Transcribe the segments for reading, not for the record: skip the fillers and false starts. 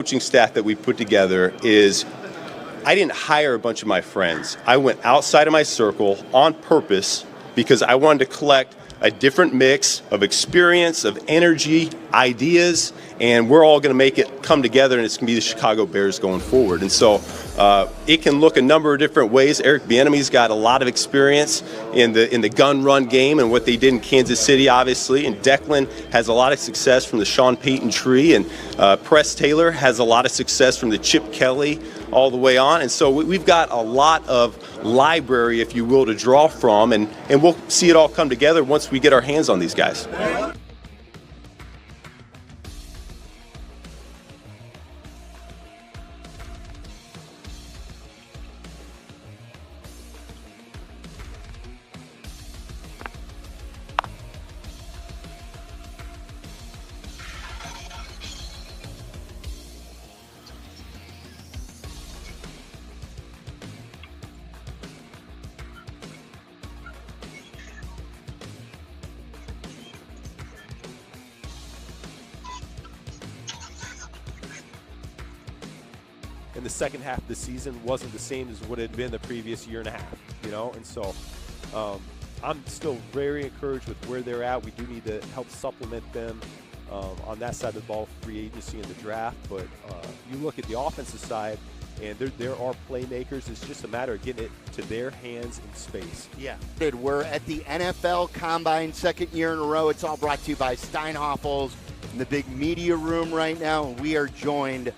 Coaching staff that we put together is I didn't hire a bunch of my friends. I went outside of my circle on purpose because I wanted to collect a different mix of experience, of energy, ideas, and we're all going to make it come together, and it's going to be the Chicago Bears going forward. And so it can look a number of different ways. Eric Bieniemy's got a lot of experience in the gun run game and what they did in Kansas City, obviously. And Declan has a lot of success from the Sean Payton tree, and Press Taylor has a lot of success from the Chip Kelly all the way on. And so we've got a lot of library, if you will, to draw from, and we'll see it all come together once we get our hands on these guys. And the second half of the season wasn't the same as what it had been the previous year and a half, and so I'm still very encouraged with where they're at. We do need to help supplement them on that side of the ball, free agency and the draft, but you look at the offensive side, and there are playmakers. It's just a matter of getting it to their hands in space. Yeah. We're at the NFL Combine, second year in a row. It's all brought to you by Steinhoffels in the big media room right now, and we are joined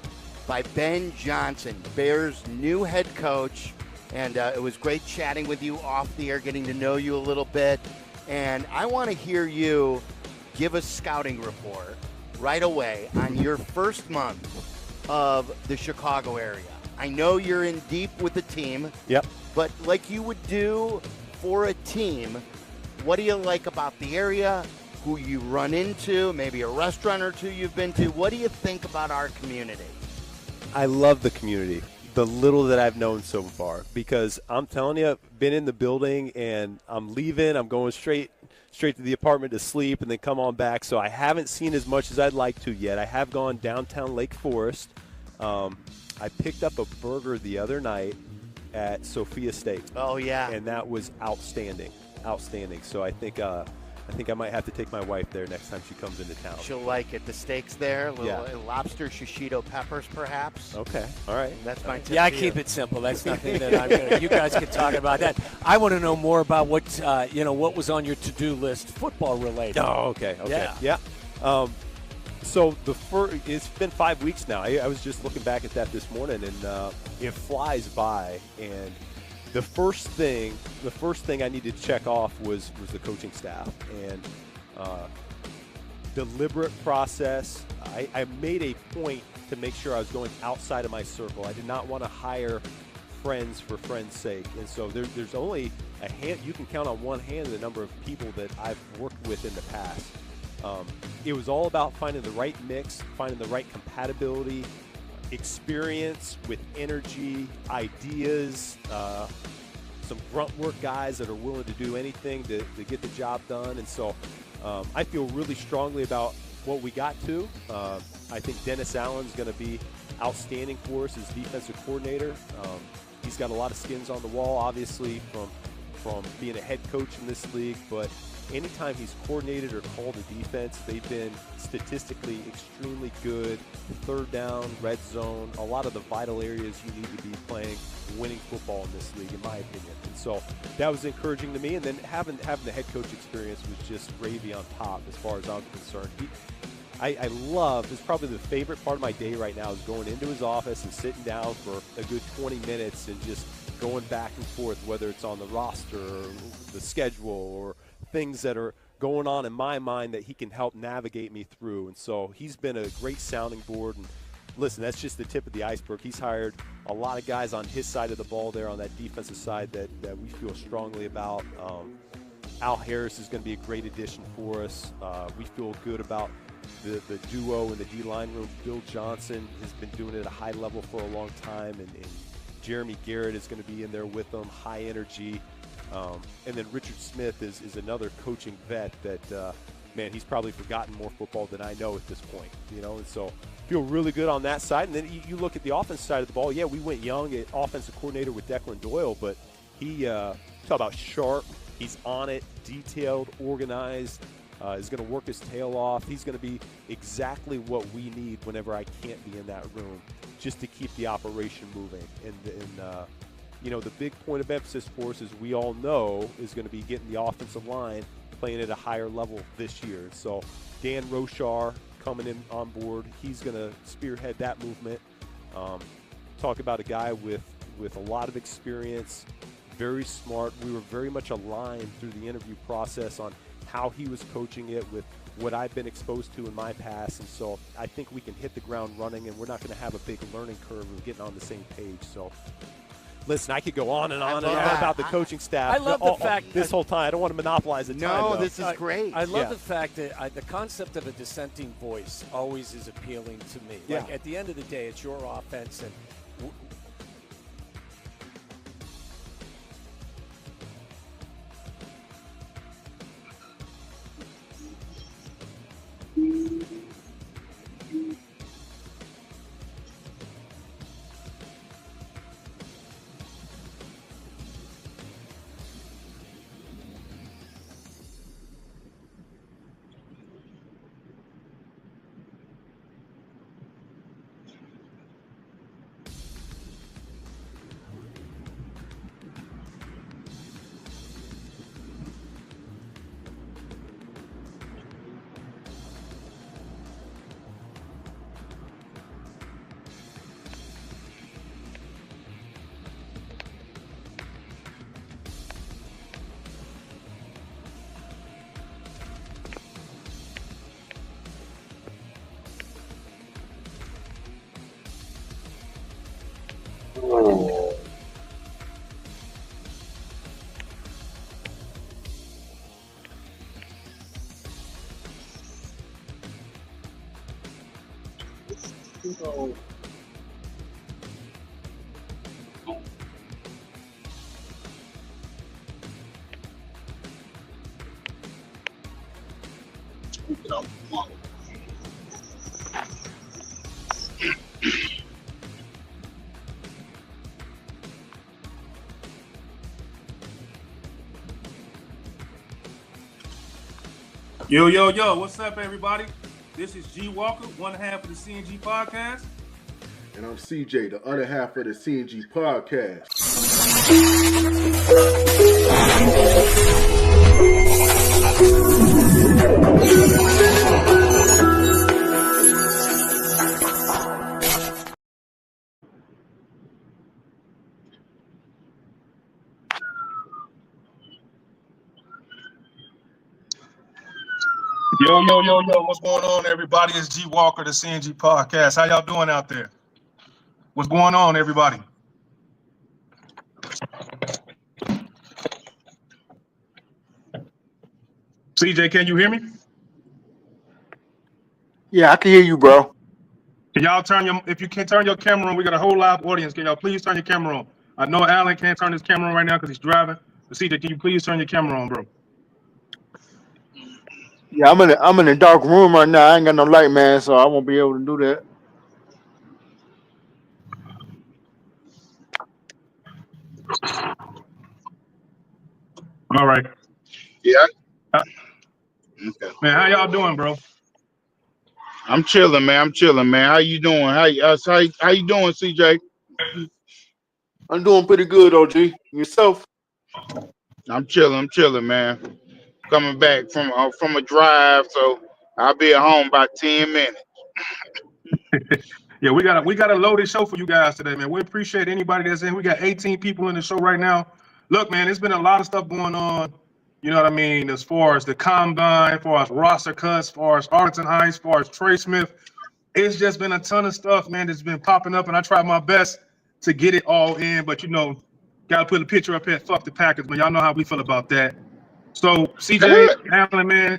by Ben Johnson, Bears' new head coach. And it was great chatting with you off the air, getting to know you a little bit. And I want to hear you give a scouting report right away on your first month of the Chicago area. I know you're in deep with the team. Yep. But like you would do for a team, what do you like about the area? Who you run into? Maybe a restaurant or two you've been to? What do you think about our community? I love the community, the little that I've known so far, because I'm telling you, I've been in the building and I'm leaving. I'm going straight to the apartment to sleep and then come on back. So I haven't seen as much as I'd like to yet. I have gone downtown Lake Forest. I picked up a burger the other night at Sophia Steak. Oh, yeah. And that was outstanding. So I think I might have to take my wife there next time she comes into town. She'll like it. The steaks there, lobster shishito peppers, perhaps. Okay, all right. That's my tip. Yeah, I keep it simple. That's nothing that I'm going to. You guys can talk about that. I want to know more about what what was on your to-do list, football related. Oh, okay. Yeah. So it's been 5 weeks now. I was just looking back at that this morning, and it flies by. And the first thing I needed to check off was the coaching staff, and deliberate process. I made a point to make sure I was going outside of my circle. I did not want to hire friends for friends' sake, and so there's only a hand. You can count on one hand the number of people that I've worked with in the past. It was all about finding the right mix, finding the right compatibility, experience with energy, ideas, some grunt work guys that are willing to do anything to get the job done. And so I feel really strongly about what we got to. I think Dennis Allen's going to be outstanding for us as defensive coordinator. He's got a lot of skins on the wall, obviously, from being a head coach in this league, but anytime he's coordinated or called a defense, they've been statistically extremely good. Third down, red zone, a lot of the vital areas you need to be playing winning football in this league, in my opinion. And so that was encouraging to me. And then having the head coach experience was just gravy on top as far as I'm concerned. I love, it's probably the favorite part of my day right now is going into his office and sitting down for a good 20 minutes and just going back and forth, whether it's on the roster or the schedule or things that are going on in my mind that he can help navigate me through. And so he's been a great sounding board. And listen, that's just the tip of the iceberg. He's hired a lot of guys on his side of the ball there on that defensive side that we feel strongly about. Al Harris is going to be a great addition for us. We feel good about the duo in the D-line room. Bill Johnson has been doing it at a high level for a long time, and Jeremy Garrett is going to be in there with them, high energy. And then Richard Smith is another coaching vet that, man, he's probably forgotten more football than I know at this point, And so feel really good on that side. And then you look at the offense side of the ball. Yeah, we went young at offensive coordinator with Declan Doyle, but he talk about sharp. He's on it, detailed, organized. Is going to work his tail off. He's going to be exactly what we need whenever I can't be in that room, just to keep the operation moving. And the big point of emphasis for us, as we all know, is going to be getting the offensive line playing at a higher level this year. So Dan Rochar coming in on board, he's going to spearhead that movement. Talk about a guy with a lot of experience, very smart. We were very much aligned through the interview process on how he was coaching it with what I've been exposed to in my past. And so I think we can hit the ground running, and we're not going to have a big learning curve of getting on the same page. So listen, I could go on and on about the coaching staff. I love the fact this whole time. I don't want to monopolize the time. No, though. this is great. I love the fact that the concept of a dissenting voice always is appealing to me. Yeah. Like, at the end of the day, it's your offense, and Yo, what's up, everybody? This is G Walker, one half of the CNG podcast. And I'm CJ, the other half of the CNG podcast. Yo, what's going on, everybody? It's G Walker, the CNG podcast. How y'all doing out there? What's going on, everybody? CJ, can you hear me? Yeah, I can hear you, bro. Can y'all if you can turn your camera on, we got a whole live audience. Can y'all please turn your camera on? I know Alan can't turn his camera on right now because he's driving. But CJ, can you please turn your camera on, bro? Yeah, I'm in a dark room right now. I ain't got no light, man, so I won't be able to do that. All right. Yeah. Okay. Man, how y'all doing, bro? I'm chilling, man. How you doing? How you doing, CJ? I'm doing pretty good, OG. Yourself? I'm chilling, man. Coming back from a drive, so I'll be at home about 10 minutes. Yeah, we got a loaded show for you guys today, man. We appreciate anybody that's in. We got 18 people in the show right now. Look, man, there's been a lot of stuff going on. You know what I mean? As far as the combine, as far as roster cuts, as far as Arlington Heights, as far as Trey Smith, it's just been a ton of stuff, man, that's been popping up, and I tried my best to get it all in. But gotta put a picture up here. Fuck the Packers, man. Y'all know how we feel about that. So, CJ, Allen, man.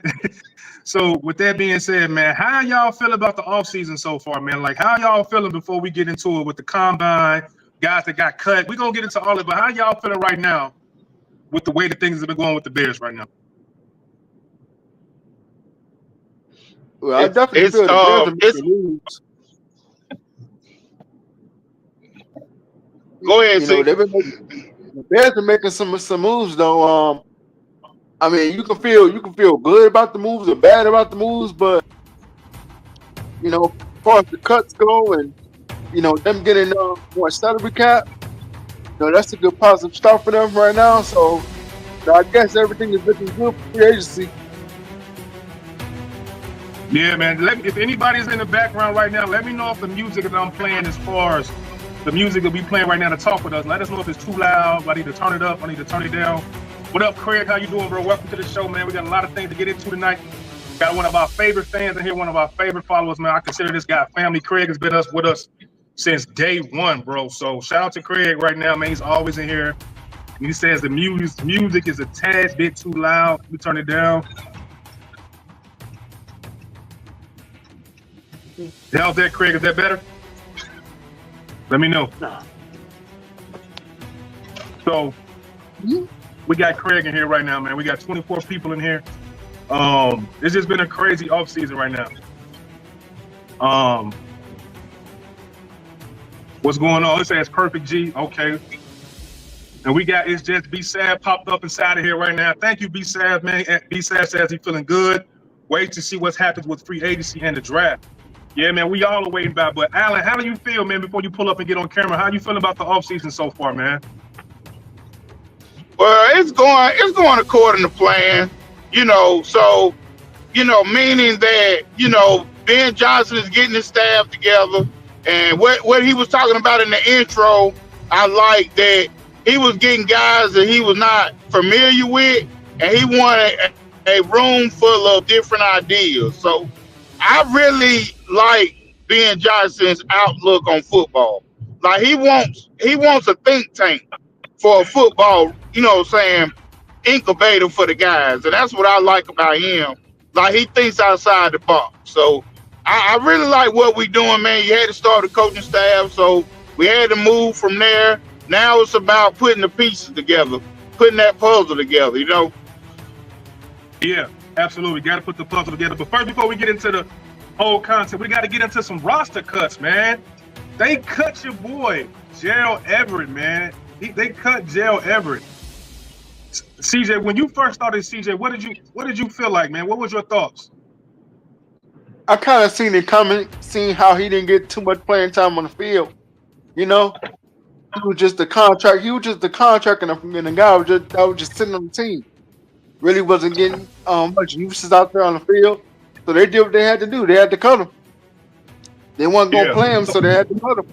So, with that being said, man, how y'all feel about the offseason so far, man? Like, how y'all feeling before we get into it with the combine, guys that got cut? We're going to get into all of it, but how y'all feeling right now with the way that things have been going with the Bears right now? Well, I definitely feel the Bears are making moves. Go ahead, You know, see. the Bears are making some moves though. I mean, you can feel good about the moves or bad about the moves, but you know, as far as the cuts go and them getting more salary cap, that's a good positive start for them right now. So I guess everything is looking good for free agency. Yeah, man. If anybody's in the background right now, let me know if the music that I'm playing, as far as the music that we playing right now to talk with us. Let us know if it's too loud. I need to turn it up. I need to turn it down. What up, Craig? How you doing, bro? Welcome to the show, man. We got a lot of things to get into tonight. Got one of our favorite fans in here, one of our favorite followers, man. I consider this guy family. Craig has been with us since day one, bro. So shout out to Craig right now, man. He's always in here. He says the music is a tad bit too loud. Let me turn it down. How's that, Craig? Is that better? Let me know. So we got Craig in here right now, man. We got 24 people in here. It's just been a crazy off season right now. What's going on? It says Perfect G. Okay. And we got It's Just B-Sav popped up inside of here right now. Thank you, B-Sav, man. B-Sav says he's feeling good. Wait to see what's happened with free agency and the draft. Yeah, man, we all are waiting about. But Alan, how do you feel, man, before you pull up and get on camera? How you feel about the offseason so far, man? Well, it's going according to plan. So meaning that Ben Johnson is getting his staff together, and what he was talking about in the intro, I like that he was getting guys that he was not familiar with, and he wanted a room full of different ideas. So I really like Ben Johnson's outlook on football. Like he wants a think tank for a football, incubator for the guys. And that's what I like about him. Like he thinks outside the box. So I really like what we're doing, man. You had to start the coaching staff, so we had to move from there. Now it's about putting the pieces together, putting that puzzle together, Yeah, absolutely. Got to put the puzzle together. But first, before we get into the whole concept, we got to get into some roster cuts, man. They cut your boy, Gerald Everett, man. They cut Gerald Everett. CJ, when you first started, CJ, what did you feel like, man? What was your thoughts? I kind of seen it coming, seeing how he didn't get too much playing time on the field. He was just the contract. He was just the contract, and the guy that was just sitting on the team. Really wasn't getting much uses out there on the field. So they did what they had to do. They had to cut him. They weren't going to play him, so they had to cut him.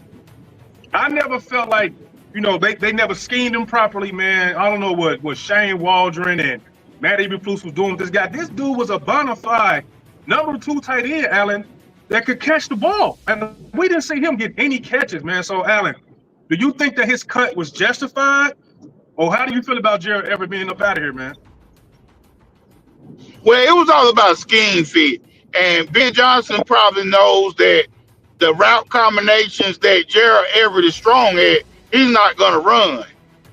I never felt like, they never schemed him properly, man. I don't know what Shane Waldron and Matt Eberflus was doing with this guy. This dude was a bona fide number 2 tight end, Alan, that could catch the ball. And we didn't see him get any catches, man. So, Alan, do you think that his cut was justified? Or how do you feel about Gerald Everett being up out of here, man? Well, it was all about scheme fit. And Ben Johnson probably knows that the route combinations that Gerald Everett is strong at, he's not going to run.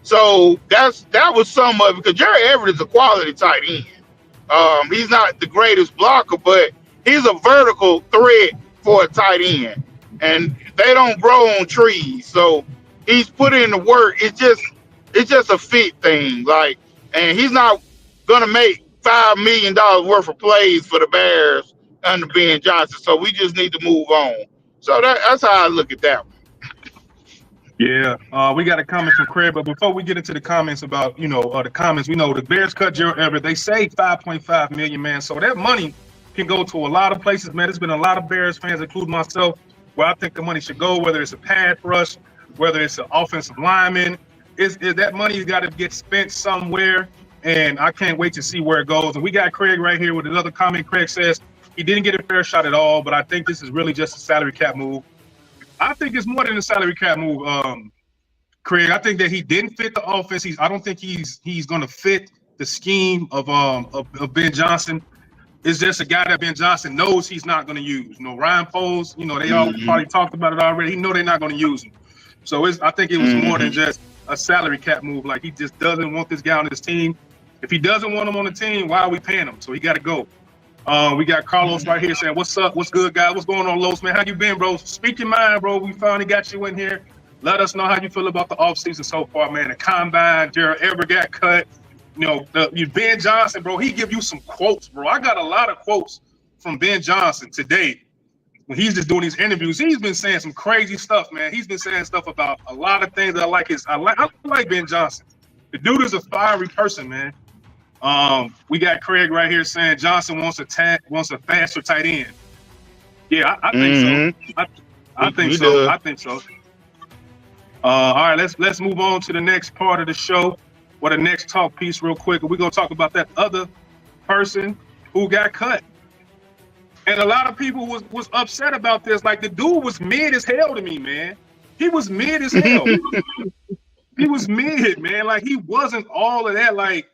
So that was some of it, because Gerald Everett is a quality tight end. He's not the greatest blocker, but he's a vertical threat for a tight end. And they don't grow on trees. So he's put in the work. It's just a fit thing. And he's not going to make $5 million worth of plays for the Bears under Ben Johnson. So we just need to move on. So that's how I look at that one. Yeah, we got a comment from Craig, but before we get into the comments about, the comments, we know the Bears cut Gerald Everett. They saved $5.5 million, man. So that money can go to a lot of places, man. There's been a lot of Bears fans, including myself, where I think the money should go, whether it's a pass rush, whether it's an offensive lineman. Is that money's got to get spent somewhere, and I can't wait to see where it goes. And we got Craig right here with another comment. Craig says he didn't get a fair shot at all, but I think this is really just a salary cap move. I think it's more than a salary cap move, Craig. I think that he didn't fit the offense. I don't think he's going to fit the scheme of Ben Johnson. It's just a guy that Ben Johnson knows he's not going to use. Ryan Poles, they all probably talked about it already. He know they're not going to use him. So I think it was more than just a salary cap move. Like, he just doesn't want this guy on his team. If he doesn't want him on the team, why are we paying him? So he got to go. We got Carlos right here saying, "What's up? What's good, guys? What's going on, Los, man? How you been, bro? Speak your mind, bro. We finally got you in here. Let us know how you feel about the offseason so far, man. The combine, Gerald Everett got cut. Ben Johnson, bro, he give you some quotes, bro. I got a lot of quotes from Ben Johnson today. When he's just doing these interviews, he's been saying some crazy stuff, man. He's been saying stuff about a lot of things that I like. I like Ben Johnson. The dude is a fiery person, man. We got Craig right here saying Johnson wants a faster tight end. Yeah, I think so. I think so. I think so. All right, let's move on to the next part of the show, or the next talk piece real quick. We're gonna talk about that other person who got cut. And a lot of people was upset about this. Like, the dude was mid as hell to me, man. He was mid as hell. He was mid, man. Like, he wasn't all of that. Like,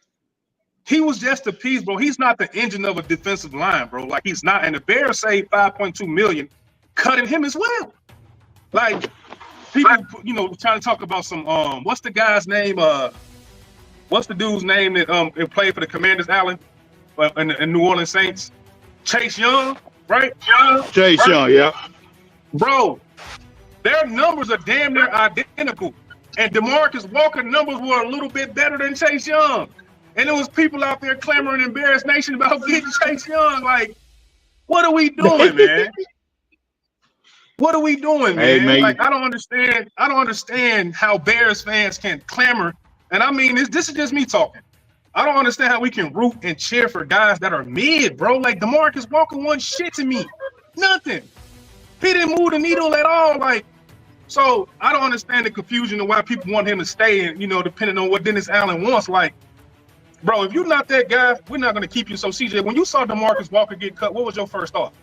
he was just a piece, bro. He's not the engine of a defensive line, bro. Like, he's not. And the Bears saved $5.2 million, cutting him as well. Like, people, trying to talk about some what's the guy's name? What's the dude's name that played for the Commanders, Allen, in New Orleans Saints? Chase Young, right? Chase Young, yeah. Bro, their numbers are damn near identical. And DeMarcus Walker's numbers were a little bit better than Chase Young. And there was people out there clamoring in Bears Nation about getting Chase Young. Like, what are we doing, man? What are we doing, man? Hey, man. Like, I don't understand how Bears fans can clamor. And I mean, this is just me talking. I don't understand how we can root and cheer for guys that are mid, bro. Like, DeMarcus Walker won shit to me. Nothing. He didn't move the needle at all. Like, so I don't understand the confusion of why people want him to stay and, depending on what Dennis Allen wants. Like, bro, if you're not that guy, we're not going to keep you. So, CJ, when you saw DeMarcus Walker get cut, what was your first thought?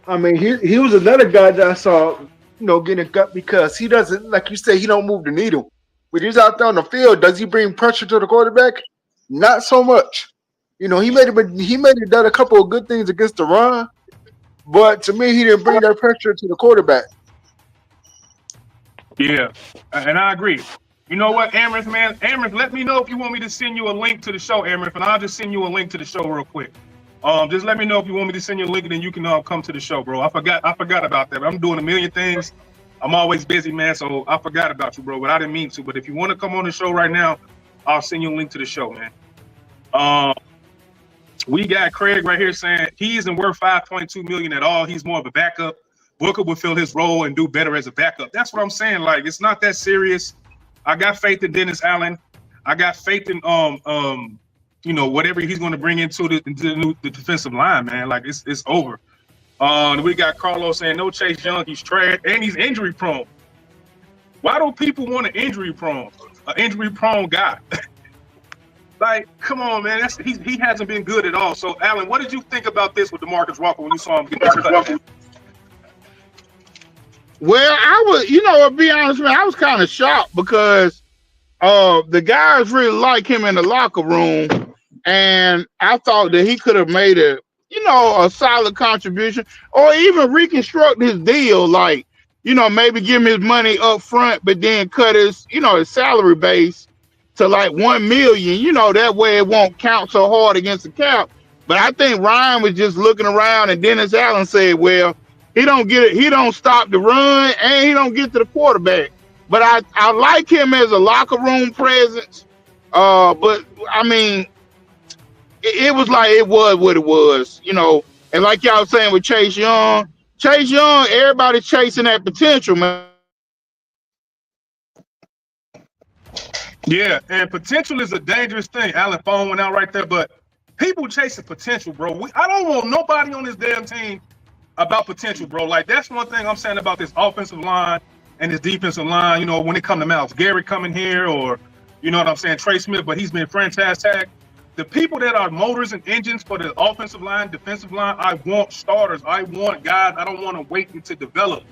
I mean, he was another guy that I saw, getting cut because he doesn't, like you say, he don't move the needle. When he's out there on the field, does he bring pressure to the quarterback? Not so much. He may have done a couple of good things against the run, but to me, he didn't bring that pressure to the quarterback. Yeah, and I agree. You know what, Amherst, man? Amherst, let me know if you want me to send you a link to the show, Amherst, and I'll just send you a link to the show real quick. Just let me know if you want me to send you a link, and then you can come to the show, bro. I forgot about that. I'm doing a million things. I'm always busy, man, so I forgot about you, bro, but I didn't mean to. But if you want to come on the show right now, I'll send you a link to the show, man. We got Craig right here saying he isn't worth $5.2 million at all. He's more of a backup. Booker would fill his role and do better as a backup. That's what I'm saying. Like, it's not that serious. I got faith in Dennis Allen. I got faith in whatever he's going to bring into the defensive line, man. Like, it's over. We got Carlos saying no Chase Young, he's trash and he's injury prone. Why do people want an injury prone guy? Like, come on, man. He hasn't been good at all. So, Alan, what did you think about this with DeMarcus Walker when you saw him get cut? Well, I was, to be honest, man, I was kind of shocked because the guys really like him in the locker room, and I thought that he could have made a solid contribution, or even reconstruct his deal, like, maybe give him his money up front, but then cut his, his salary base to like $1 million, that way it won't count so hard against the cap. But I think Ryan was just looking around, and Dennis Allen said, well, he don't stop the run, and he don't get to the quarterback. But I like him as a locker room presence. But I mean, it was like it was what it was, And like y'all was saying with Chase Young, everybody's chasing that potential, man. Yeah, and potential is a dangerous thing. Alan phone went out right there, but people chasing potential, bro. I don't want nobody on this damn team about potential, bro. Like, that's one thing I'm saying about this offensive line and this defensive line. When it comes to Myles Garrett coming here, or Trey Smith, but he's been fantastic. The people that are motors and engines for the offensive line, defensive line, I want starters. I want guys. I don't want to wait to develop.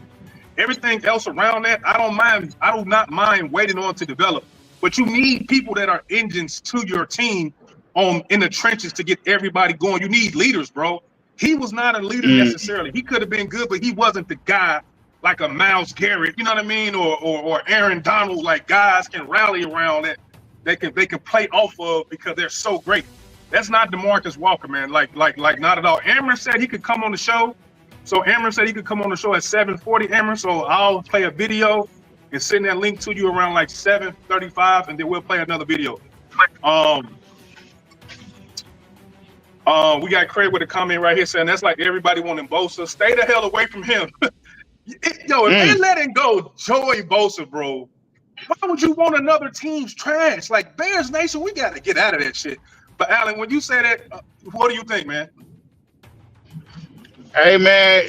Everything else around that, I don't mind. I do not mind waiting on to develop. But you need people that are engines to your team in the trenches to get everybody going. You need leaders, bro. He was not a leader necessarily. He could have been good, but he wasn't the guy like a Myles Garrett, you know what I mean, or Aaron Donald. Like, guys can rally around that. They can play off of because they're so great. That's not DeMarcus Walker, man. Like not at all. Amherst said he could come on the show So Amron said he could come on the show at 7:40, Amron. So I'll play a video and send that link to you around like 7:35, and then we'll play another video. We got Craig with a comment right here saying that's like everybody wanting Bosa. Stay the hell away from him. Yo, if they letting go Joey Bosa, bro, why would you want another team's trash? Like Bears Nation, we got to get out of that shit. But Alan, when you say that, what do you think, man? Hey man,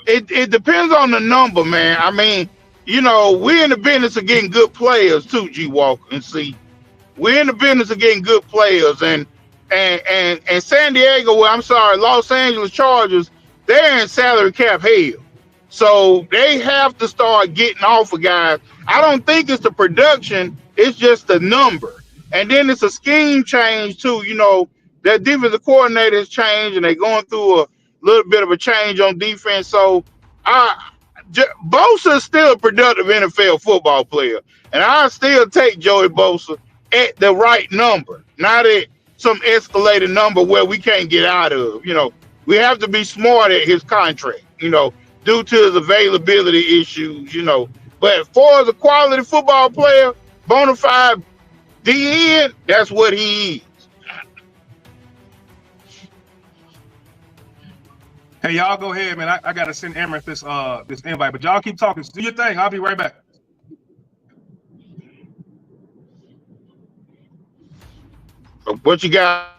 it depends on the number, man. I mean, you know, we're in the business of getting good players too, G Walker and C. We're in the business of getting good players, and San Diego, well, I'm sorry, Los Angeles Chargers, they're in salary cap hell. So they have to start getting off of guys. I don't think it's the production, it's just the number. And then it's a scheme change too. You know, that defensive coordinator has changed and they're going through a little bit of a change on defense. So Bosa is still a productive NFL football player. And I still take Joey Bosa at the right number, not at some escalated number where we can't get out of. You know, we have to be smart at his contract, you know, due to his availability issues, you know. But for the quality football player, bona fide DN, that's what he is. Hey, y'all go ahead, man. I got to send Amron this invite, but y'all keep talking. Do your thing. I'll be right back. What you got?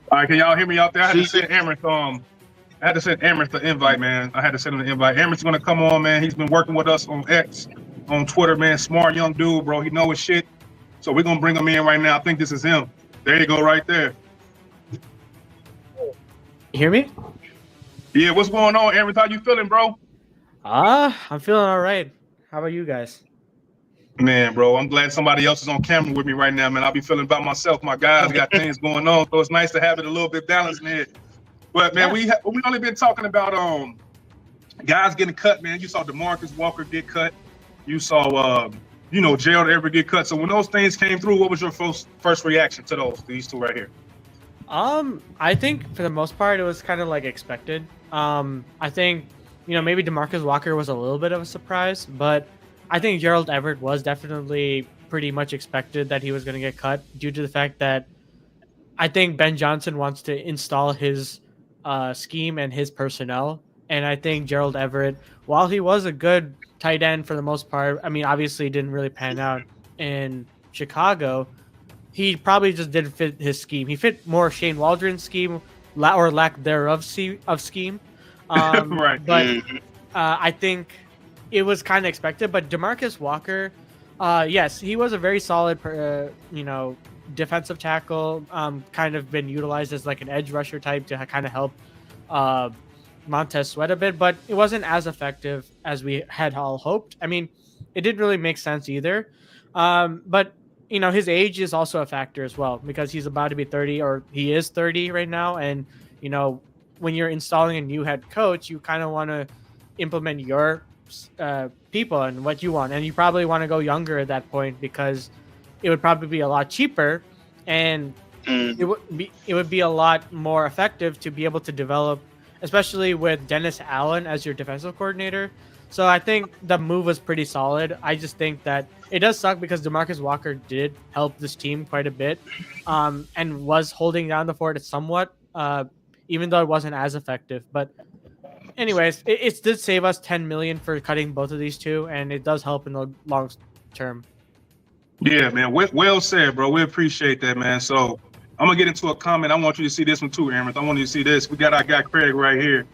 All right, can y'all hear me out there? I had to send Amron the invite, man. I had to send him the invite. Amron's gonna come on, man. He's been working with us on X, on Twitter, man. Smart young dude, bro. He know his shit. So we're gonna bring him in right now. I think this is him. There you go, right there. You hear me? Yeah, what's going on, Amron? How you feeling, bro? I'm feeling all right. How about you guys? Man, bro, I'm glad somebody else is on camera with me right now, man. I'll be feeling by myself. My guys got things going on, so it's nice to have it a little bit balanced in here. But man, we only been talking about guys getting cut, man. You saw DeMarcus Walker get cut. You saw Gerald Everett get cut. So when those things came through, what was your first reaction to these two right here? I think for the most part it was kind of like expected. I think maybe DeMarcus Walker was a little bit of a surprise, but I think Gerald Everett was definitely pretty much expected that he was going to get cut due to the fact that I think Ben Johnson wants to install his scheme and his personnel. And I think Gerald Everett, while he was a good tight end for the most part, I mean, obviously didn't really pan out in Chicago. He probably just didn't fit his scheme. He fit more Shane Waldron's scheme or lack thereof of scheme. Right. But I think it was kind of expected. But DeMarcus Walker, yes, he was a very solid, defensive tackle, kind of been utilized as like an edge rusher type to kind of help Montez Sweat a bit, but it wasn't as effective as we had all hoped. I mean, it didn't really make sense either. But his age is also a factor as well because he's about to be 30, or he is 30 right now. And, when you're installing a new head coach, you kind of want to implement your people and what you want. And you probably want to go younger at that point because it would probably be a lot cheaper and it would be a lot more effective to be able to develop, especially with Dennis Allen as your defensive coordinator. So I think the move was pretty solid. I just think that it does suck because DeMarcus Walker did help this team quite a bit and was holding down the fort somewhat, even though it wasn't as effective. But anyways, it did save us $10 million for cutting both of these two, and it does help in the long term. Yeah, man. Well said, bro. We appreciate that, man. So I'm going to get into a comment. I want you to see this one too, Amron. I want you to see this. We got our guy Craig right here.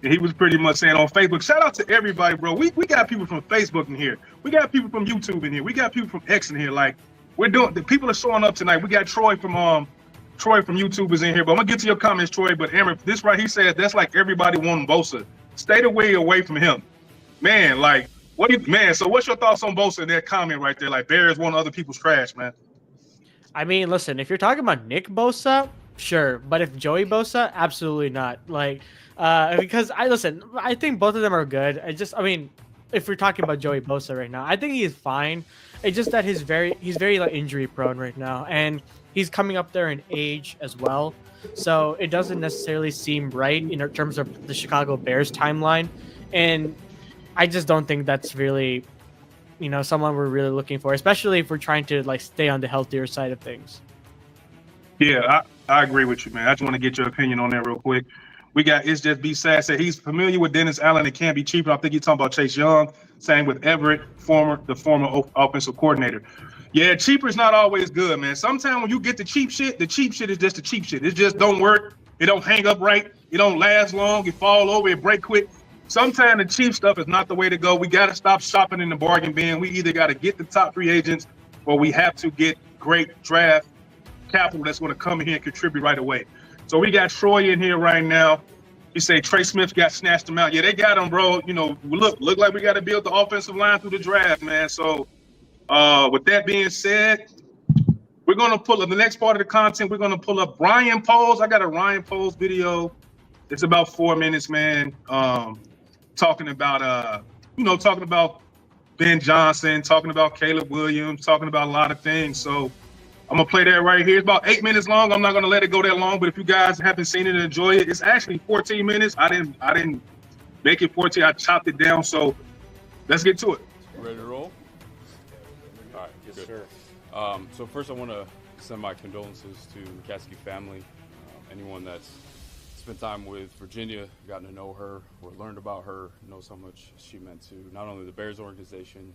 And he was pretty much saying on Facebook, shout out to everybody, bro. We got people from Facebook in here. We got people from YouTube in here. We got people from X in here. Like, the people are showing up tonight. We got Troy from YouTube is in here. But I'm going to get to your comments, Troy. But Amron, this right, he said, that's like everybody wanting Bosa. Stay the way away from him. Man, like, so what's your thoughts on Bosa in that comment right there? Like, Bears want other people's trash, man. I mean, listen, if you're talking about Nick Bosa, sure. But if Joey Bosa, absolutely not. Like, because I think both of them are good. if we're talking about Joey Bosa right now, I think he is fine. It's just that he's very like injury prone right now, and he's coming up there in age as well. So it doesn't necessarily seem right in terms of the Chicago Bears timeline, and I just don't think that's really, someone we're really looking for, especially if we're trying to like stay on the healthier side of things. Yeah, I agree with you, man. I just want to get your opinion on that real quick. We got It's Just Be Sad said he's familiar with Dennis Allen. It can't be cheaper. I think you're talking about Chase Young. Same with Everett, the former offensive coordinator. Yeah, cheaper is not always good, man. Sometimes when you get the cheap shit is just the cheap shit. It just don't work. It don't hang up right. It don't last long. It fall over. It break quick. Sometimes the cheap stuff is not the way to go. We got to stop shopping in the bargain bin. We either got to get the top free agents or we have to get great draft capital that's going to come in here and contribute right away. So we got Troy in here right now. You say Trey Smith got snatched him out. Yeah, they got him, bro. Look like we got to build the offensive line through the draft, man. So with that being said, we're going to pull up the next part of the content. We're going to pull up Ryan Poles. I got a Ryan Poles video. It's about 4 minutes, man. Talking about Ben Johnson, talking about Caleb Williams, talking about a lot of things. So I'm gonna play that right here. It's about 8 minutes long. I'm not gonna let it go that long, but if you guys haven't seen it and enjoy it, it's actually 14 minutes. I didn't make it 14. I chopped it down. So let's get to it. Ready to roll? All right, good. Sure. So first, I want to send my condolences to the Caskey family. Anyone that's spent time with Virginia, gotten to know her, or learned about her, knows how much she meant to not only the Bears organization,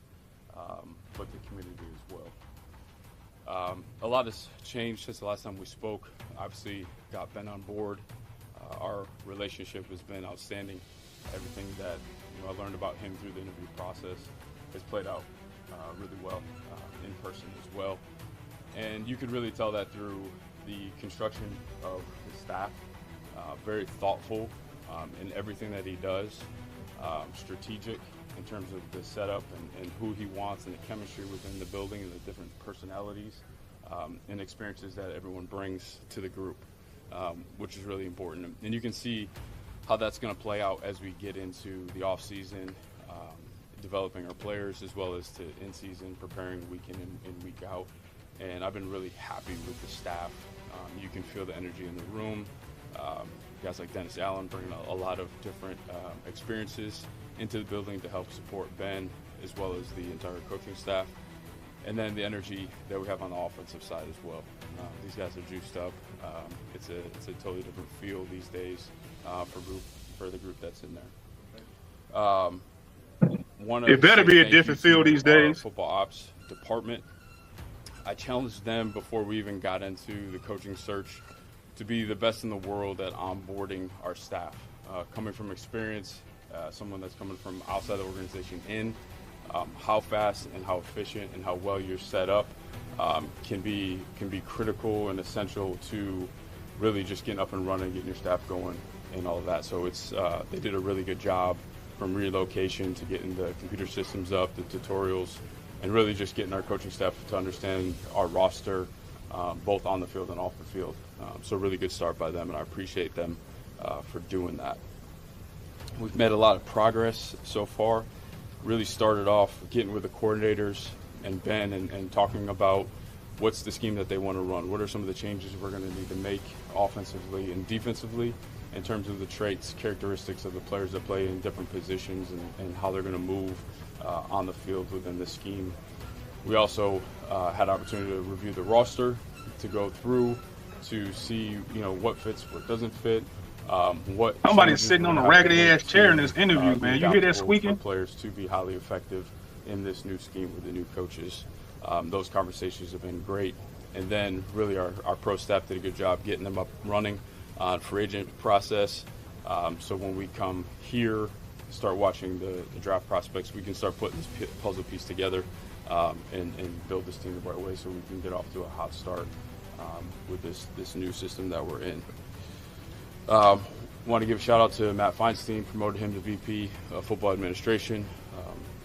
but the community as well. A lot has changed since the last time we spoke. Obviously, got Ben on board. Our relationship has been outstanding. Everything that I learned about him through the interview process has played out really well in person as well. And you could really tell that through the construction of his staff. Very thoughtful in everything that he does. Strategic in terms of the setup and who he wants and the chemistry within the building and the different personalities and experiences that everyone brings to the group, which is really important. And you can see how that's going to play out as we get into the off-season, developing our players as well as to in-season, preparing week in and week out. And I've been really happy with the staff. You can feel the energy in the room. Guys like Dennis Allen bringing a lot of different experiences into the building to help support Ben as well as the entire coaching staff. And then the energy that we have on the offensive side as well. These guys are juiced up. It's a totally different feel these days for the group that's in there. It better be a different feel these days. Football ops department. I challenged them before we even got into the coaching search to be the best in the world at onboarding our staff. Coming from experience, someone that's coming from outside the organization in, how fast and how efficient and how well you're set up can be critical and essential to really just getting up and running, getting your staff going and all of that. So they did a really good job from relocation to getting the computer systems up, the tutorials, and really just getting our coaching staff to understand our roster, both on the field and off the field. So really good start by them, and I appreciate them for doing that. We've made a lot of progress so far. Really started off getting with the coordinators and Ben and talking about what's the scheme that they want to run. What are some of the changes we're going to need to make offensively and defensively in terms of the traits, characteristics of the players that play in different positions and how they're going to move on the field within this scheme. We also had opportunity to review the roster, to go through, to see what fits, what doesn't fit. Somebody's sitting on a raggedy ass chair in this interview, man. You hear that squeaking? For players to be highly effective in this new scheme with the new coaches. Those conversations have been great. And then really our pro staff did a good job getting them up running on free agent process. So when we come here, start watching the draft prospects, we can start putting this puzzle piece together and build this team the right way so we can get off to a hot start with this new system that we're in. Want to give a shout out to Matt Feinstein, promoted him to VP of Football Administration.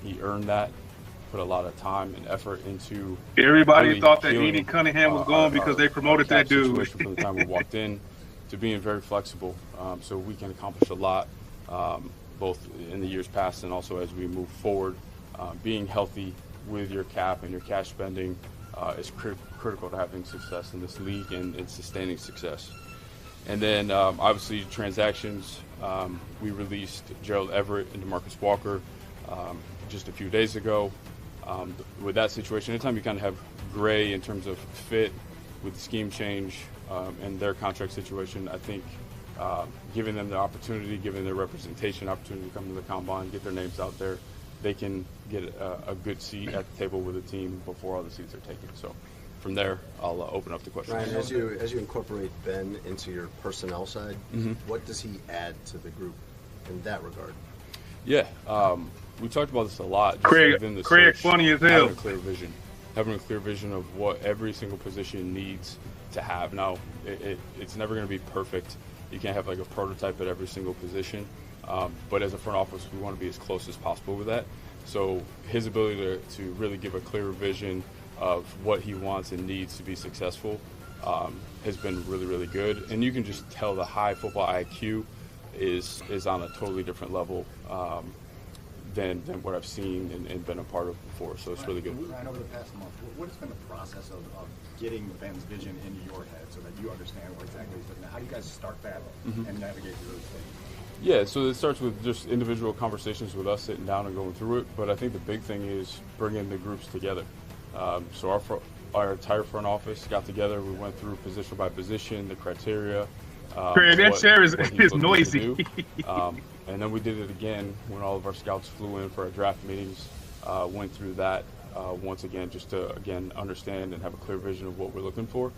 He earned that, put a lot of time and effort into. Everybody really thought that Edie Cunningham was gone because they promoted that dude. From the time we walked in to being very flexible, so we can accomplish a lot both in the years past and also as we move forward. Being healthy with your cap and your cash spending is critical to having success in this league and sustaining success. And then obviously transactions, we released Gerald Everett and DeMarcus Walker just a few days ago. With that situation, anytime you kind of have gray in terms of fit with the scheme change and their contract situation, I think giving them the opportunity, giving their representation opportunity to come to the combine, get their names out there, they can get a good seat at the table with the team before all the seats are taken. So from there, I'll open up the question. Ryan, as you incorporate Ben into your personnel side, what does he add to the group in that regard? Yeah, we talked about this a lot. Just Craig, within the Craig, search, funny as hell. having a clear vision of what every single position needs to have. Now, it's never going to be perfect. You can't have like a prototype at every single position. But as a front office, we want to be as close as possible with that. So his ability to really give a clear vision of what he wants and needs to be successful has been really, really good. And you can just tell the high football IQ is on a totally different level than what I've seen and been a part of before. So it's really good. Ryan, over the past month, what has been the process of getting Ben's vision into your head so that you understand what exactly he's looking at? How do you guys start that and navigate through those things? Yeah, so it starts with just individual conversations with us sitting down and going through it. But I think the big thing is bringing the groups together. So our entire front office got together. We went through position by position, the criteria. Craig, that chair is noisy. And then we did it again when all of our scouts flew in for our draft meetings. Went through that once again, just to understand and have a clear vision of what we're looking for.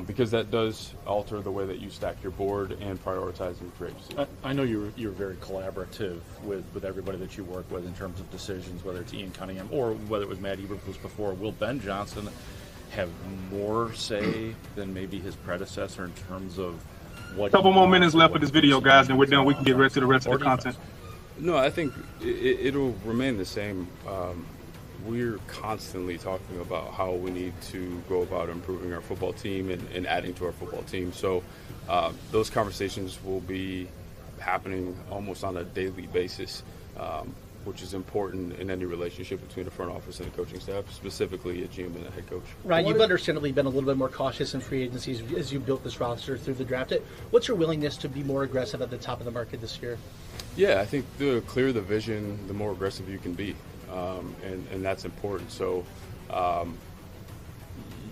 Because that does alter the way that you stack your board and prioritize your free agency. I know you're very collaborative with everybody that you work with in terms of decisions, whether it's Ian Cunningham or whether it was Matt Eberflus before. Will Ben Johnson have more say than maybe his predecessor in terms of what? Couple more minutes left of this video, guys, and we're done. We can get right to the rest of the content. No, I think it'll remain the same. We're constantly talking about how we need to go about improving our football team and adding to our football team. So those conversations will be happening almost on a daily basis, which is important in any relationship between the front office and the coaching staff, specifically a GM and a head coach. Ryan, you've understandably been a little bit more cautious in free agencies as you built this roster through the draft. What's your willingness to be more aggressive at the top of the market this year? Yeah, I think the clearer the vision, the more aggressive you can be. And that's important. So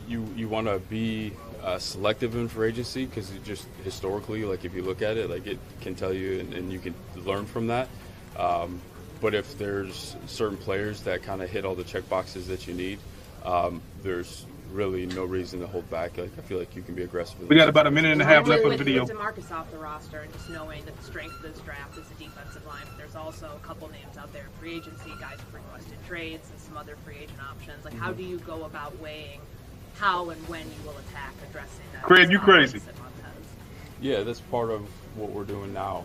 you want to be selective in free agency because it just historically, like if you look at it, like it can tell you and you can learn from that. But if there's certain players that kind of hit all the check boxes that you need, there's really no reason to hold back. Like I feel like you can be aggressive. We got about a minute and a half left of the video. With DeMarcus off the roster and just knowing that the strength of this draft is the defensive line, but there's also a couple names out there in free agency, guys who've requested trades and some other free agent options. Like how do you go about weighing how and when you will attack addressing that? Craig, you crazy. Yeah, that's part of what we're doing now.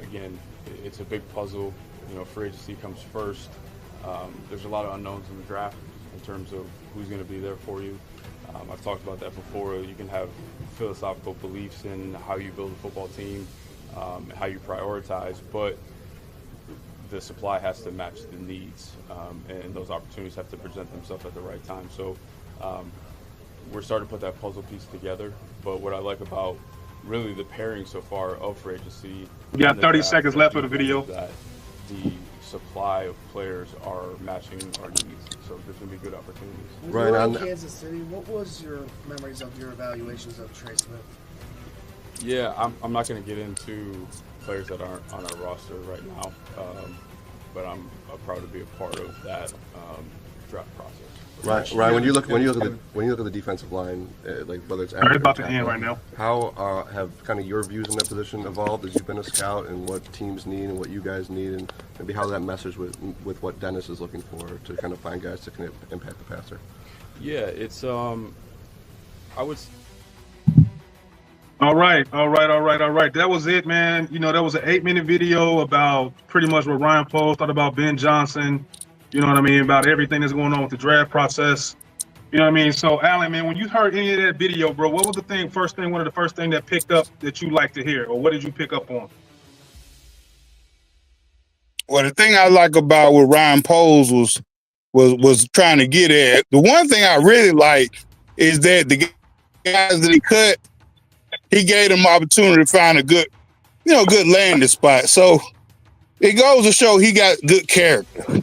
Again, it's a big puzzle. You know, free agency comes first. There's a lot of unknowns in the draft in terms of who's going to be there for you. I've talked about that before. You can have philosophical beliefs in how you build a football team, and how you prioritize, but the supply has to match the needs, and those opportunities have to present themselves at the right time. So we're starting to put that puzzle piece together. But what I like about really the pairing so far of free agency, we got 30 seconds left of the video. That the supply of players are matching our needs, so there's going to be good opportunities. Right on Kansas City, what was your memories of your evaluations of Trey Smith? Yeah, I'm not going to get into players that aren't on our roster right now, but I'm proud to be a part of that draft process. Right, Ryan. When you look at the defensive line, like whether it's about to end right now. How have kind of your views in that position evolved as you've been a scout, and what teams need and what you guys need, and maybe how that meshes with what Dennis is looking for to kind of find guys that can impact the passer? Yeah, it's I would. All right. That was it, man. You know, that was an 8-minute video about pretty much what Ryan Poles thought about Ben Johnson. You know what I mean? About everything that's going on with the draft process. You know what I mean? So, Alan, man, when you heard any of that video, bro, what was one of the first thing that picked up that you liked to hear, or what did you pick up on? Well, the thing I like about what Ryan Poles was trying to get at, the one thing I really like is that the guys that he cut, he gave them opportunity to find a good landing spot. So it goes to show he got good character.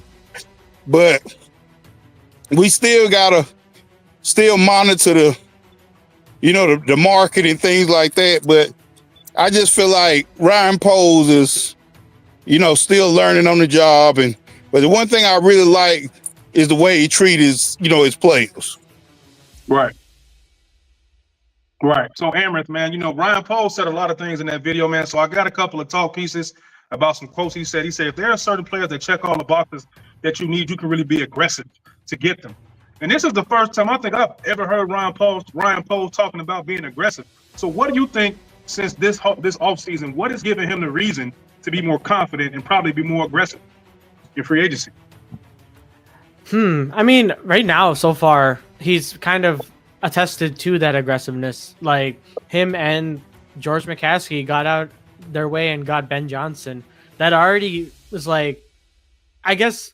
But we still gotta monitor the market and things like that. But I just feel like Ryan Poles is, still learning on the job. But the one thing I really like is the way he treats his players. Right. Right. So, Amherst, man, Ryan Poles said a lot of things in that video, man. So I got a couple of talk pieces about some quotes he said. He said, if there are certain players that check all the boxes that you need, you can really be aggressive to get them. And this is the first time I think I've ever heard Ryan Poles talking about being aggressive. So what do you think, since this offseason, what is giving him the reason to be more confident and probably be more aggressive in free agency? I mean, right now, so far, he's kind of attested to that aggressiveness. Like, him and George McCaskey got out their way and got Ben Johnson. That already was like, I guess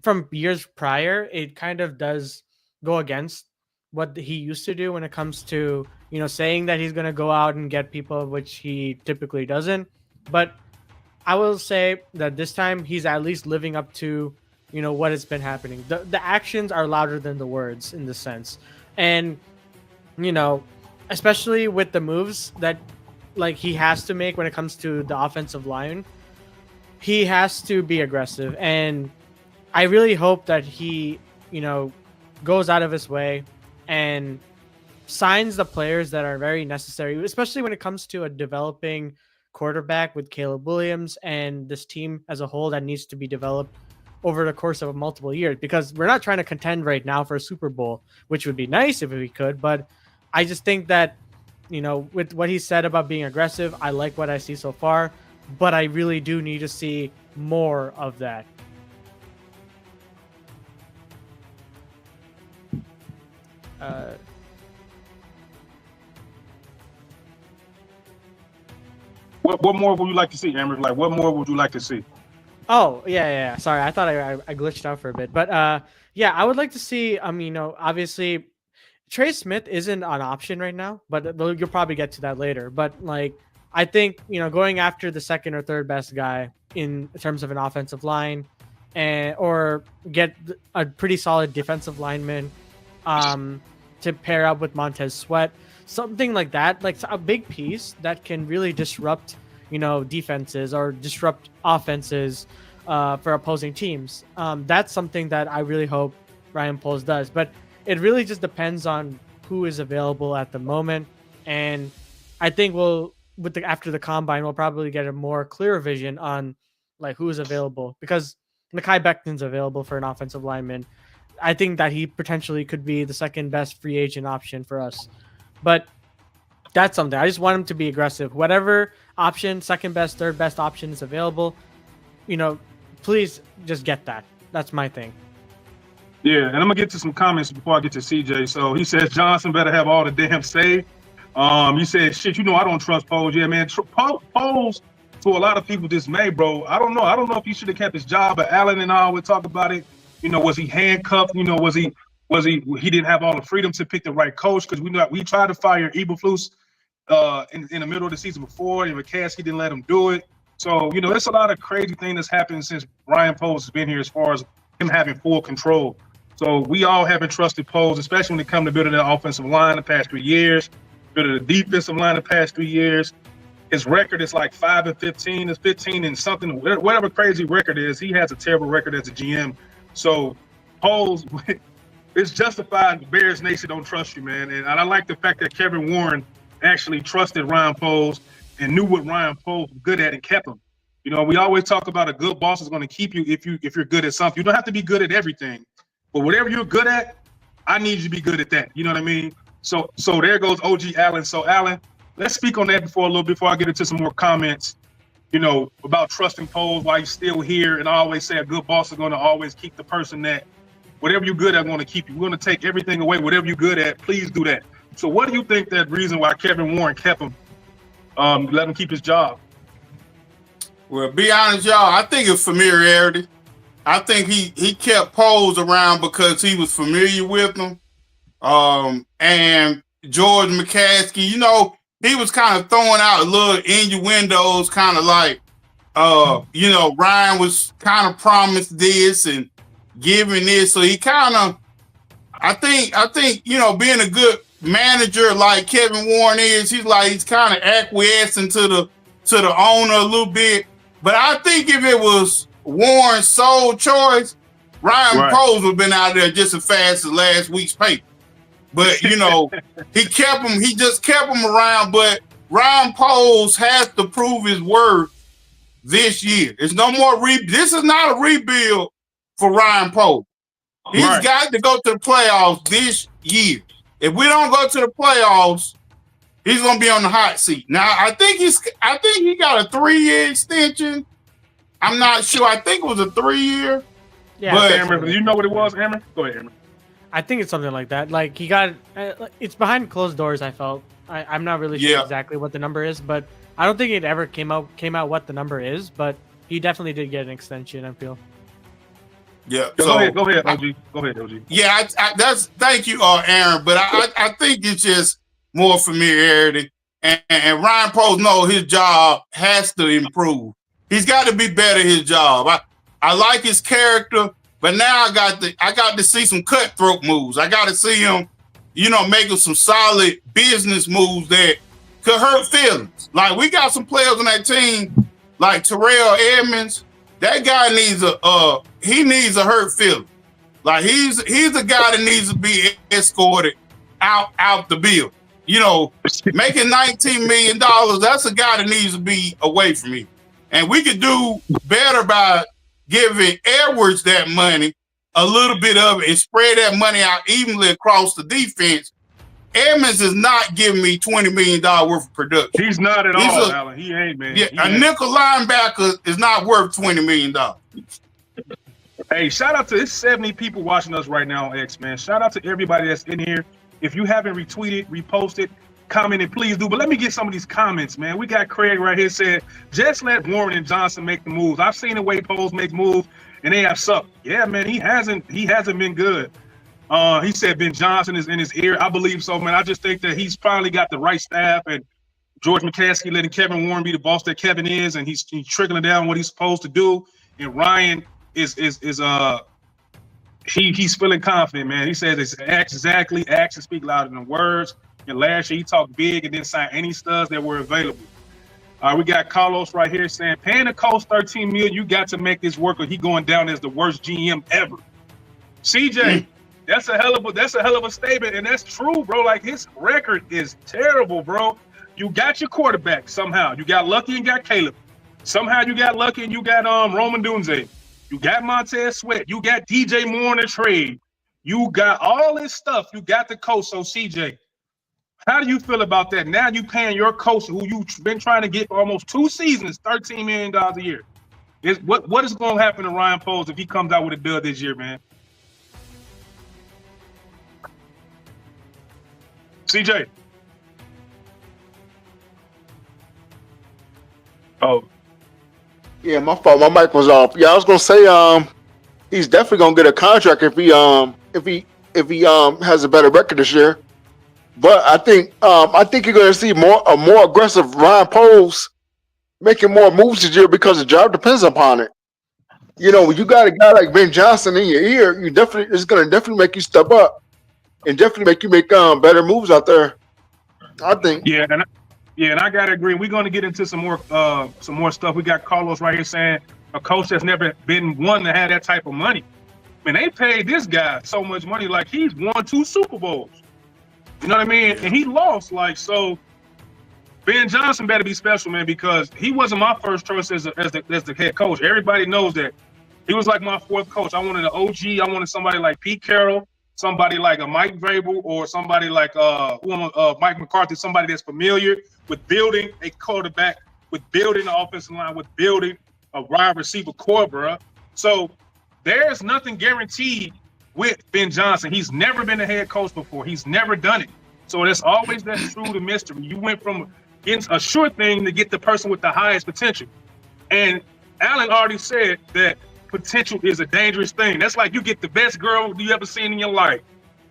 from years prior, it kind of does go against what he used to do when it comes to, saying that he's going to go out and get people, which he typically doesn't. But I will say that this time he's at least living up to, what has been happening. The actions are louder than the words in this sense. And, especially with the moves that he has to make when it comes to the offensive line, he has to be aggressive. And I really hope that he, goes out of his way and signs the players that are very necessary, especially when it comes to a developing quarterback with Caleb Williams and this team as a whole that needs to be developed over the course of multiple years, because we're not trying to contend right now for a Super Bowl, which would be nice if we could. But I just think that, with what he said about being aggressive, I like what I see so far, but I really do need to see more of that. What more would you like to see, Amber? Like, what more would you like to see? Oh, yeah. Sorry, I thought I glitched out for a bit. But yeah, I would like to see, obviously, Trey Smith isn't an option right now, but you'll probably get to that later. But, I think, going after the second or third best guy in terms of an offensive line, or get a pretty solid defensive lineman to pair up with Montez Sweat, something like that, like a big piece that can really disrupt, defenses or disrupt offenses for opposing teams. That's something that I really hope Ryan Poles does. But it really just depends on who is available at the moment. And I think after the combine, we'll probably get a more clear vision on who is available, because Mekhi Becton's available for an offensive lineman. I think that he potentially could be the second best free agent option for us. But that's something. I just want him to be aggressive. Whatever option, second best, third best option is available, please just get that. That's my thing. Yeah, and I'm going to get to some comments before I get to CJ. So he says Johnson better have all the damn say. You said, shit, I don't trust Poles. Yeah, man, Poles, to a lot of people dismay, bro. I don't know. I don't know if he should have kept his job, but Allen and I would talk about it. Was he handcuffed? Was he didn't have all the freedom to pick the right coach? Because we tried to fire Eberflus in the middle of the season before, and McCaskey didn't let him do it. So, there's a lot of crazy thing that's happened since Ryan Poles has been here as far as him having full control. So we all haven't trusted Poles, especially when it comes to building the offensive line the past 3 years, building the defensive line the past 3 years. His record is like 5-15, it's 15 and something, whatever crazy record is. He has a terrible record as a GM. So Poles, it's justified. The Bears Nation don't trust you, man. And I like the fact that Kevin Warren actually trusted Ryan Poles and knew what Ryan Poles was good at and kept him. We always talk about a good boss is going to keep you if you're good at something. You don't have to be good at everything, but whatever you're good at, I need you to be good at that. You know what I mean? So there goes OG Allen. So Allen, let's speak on that before I get into some more comments. About trusting Poles while he's still here. And I always say a good boss is going to always keep the person that whatever you're good at, I'm going to keep you. We're going to take everything away. Whatever you're good at, please do that. So what do you think that reason why Kevin Warren kept him, let him keep his job? Well, be honest, y'all. I think it's familiarity. I think he kept Poles around because he was familiar with them. And George McCaskey, you know, he was kind of throwing out little innuendos, kind of like, you know, Ryan was kind of promised this and giving this. So he kind of, I think, you know, being a good manager like Kevin Warren is, he's kind of acquiescing to the owner a little bit. But I think if it was Warren's sole choice, Ryan Poles would have been out there just as fast as last week's paper. But, you know, he just kept him around. But Ryan Poles has to prove his worth this year. It's no more this is not a rebuild for Ryan Poles. He's got to go to the playoffs this year. If we don't go to the playoffs, he's gonna be on the hot seat. Now, I think he got a 3-year extension. I'm not sure. I think it was a 3-year. Yeah, but Amber, you know what it was, Amber? Go ahead, Amber. I think it's something like that. Like he got, it's behind closed doors. I felt. I'm not really sure exactly what the number is, but I don't think it ever came out what the number is. But he definitely did get an extension. I feel. Yeah. Go ahead, OG. Go ahead, OG. Yeah, thank you, Aaron. But I think it's just more familiarity, and Ryan Poles knows his job has to improve. He's got to be better at his job. I like his character, but now I got to see some cutthroat moves. I got to see him, you know, making some solid business moves that could hurt feelings. Like we got some players on that team, like Terrell Edmonds. That guy needs a hurt feeling. Like he's a guy that needs to be escorted out the building. You know, making $19 million, that's a guy that needs to be away from me. And we could do better by giving Edwards that money, a little bit of it, and spread that money out evenly across the defense. Edmonds is not giving me $20 million worth of production. He's not at all, Alan. He ain't, man. Yeah, a nickel linebacker is not worth $20 million. Hey, shout out to it's 70 people watching us right now on X, man. Shout out to everybody that's in here. If you haven't retweeted, reposted, commented, please do. But let me get some of these comments, man. We got Craig right here said, just let Warren and Johnson make the moves. I've seen the way Poles make moves, and they have sucked. Yeah, man, he hasn't been good. He said Ben Johnson is in his ear. I believe so, man. I just think that he's finally got the right staff, and George McCaskey letting Kevin Warren be the boss that Kevin is, and he's trickling down what he's supposed to do. And Ryan he's feeling confident, man. He says it's exactly actions speak louder than words. And last year he talked big and didn't sign any studs that were available. We got Carlos right here saying, paying the coach $13 million, you got to make this work, or he going down as the worst GM ever. CJ, that's a hell of a statement, and that's true, bro. Like his record is terrible, bro. You got your quarterback somehow. You got lucky and got Caleb. Somehow you got lucky and you got Roman Dunze. You got Montez Sweat. You got DJ Moore in a trade. You got all this stuff. You got the coach. So CJ, how do you feel about that? Now you paying your coach, who you've been trying to get for almost 2 seasons, $13 million a year. What is going to happen to Ryan Poles if he comes out with a dud this year, man? CJ. Oh. Yeah, my fault. My mic was off. Yeah, I was gonna say, he's definitely gonna get a contract if he has a better record this year. But I think you're gonna see a more aggressive Ryan Poles making more moves this year because the job depends upon it. You know, when you got a guy like Ben Johnson in your ear, it's gonna definitely make you step up and definitely make you make better moves out there. I think. Yeah, and I gotta agree. We're gonna get into some more stuff. We got Carlos right here saying a coach that's never been one to have that type of money. Man, they paid this guy so much money, like he's won 2 Super Bowls. You know what I mean? And he lost. Like, so Ben Johnson better be special, man, because he wasn't my first choice as the head coach. Everybody knows that. He was like my 4th coach. I wanted an OG. I wanted somebody like Pete Carroll, somebody like a Mike Vrabel, or somebody like Mike McCarthy, somebody that's familiar with building a quarterback, with building the offensive line, with building a wide receiver core, bro. So there's nothing guaranteed with Ben Johnson. He's never been a head coach before. He's never done it. So that's always that true to mystery. You went from getting a sure thing to get the person with the highest potential. And Allen already said that potential is a dangerous thing. That's like you get the best girl you ever seen in your life.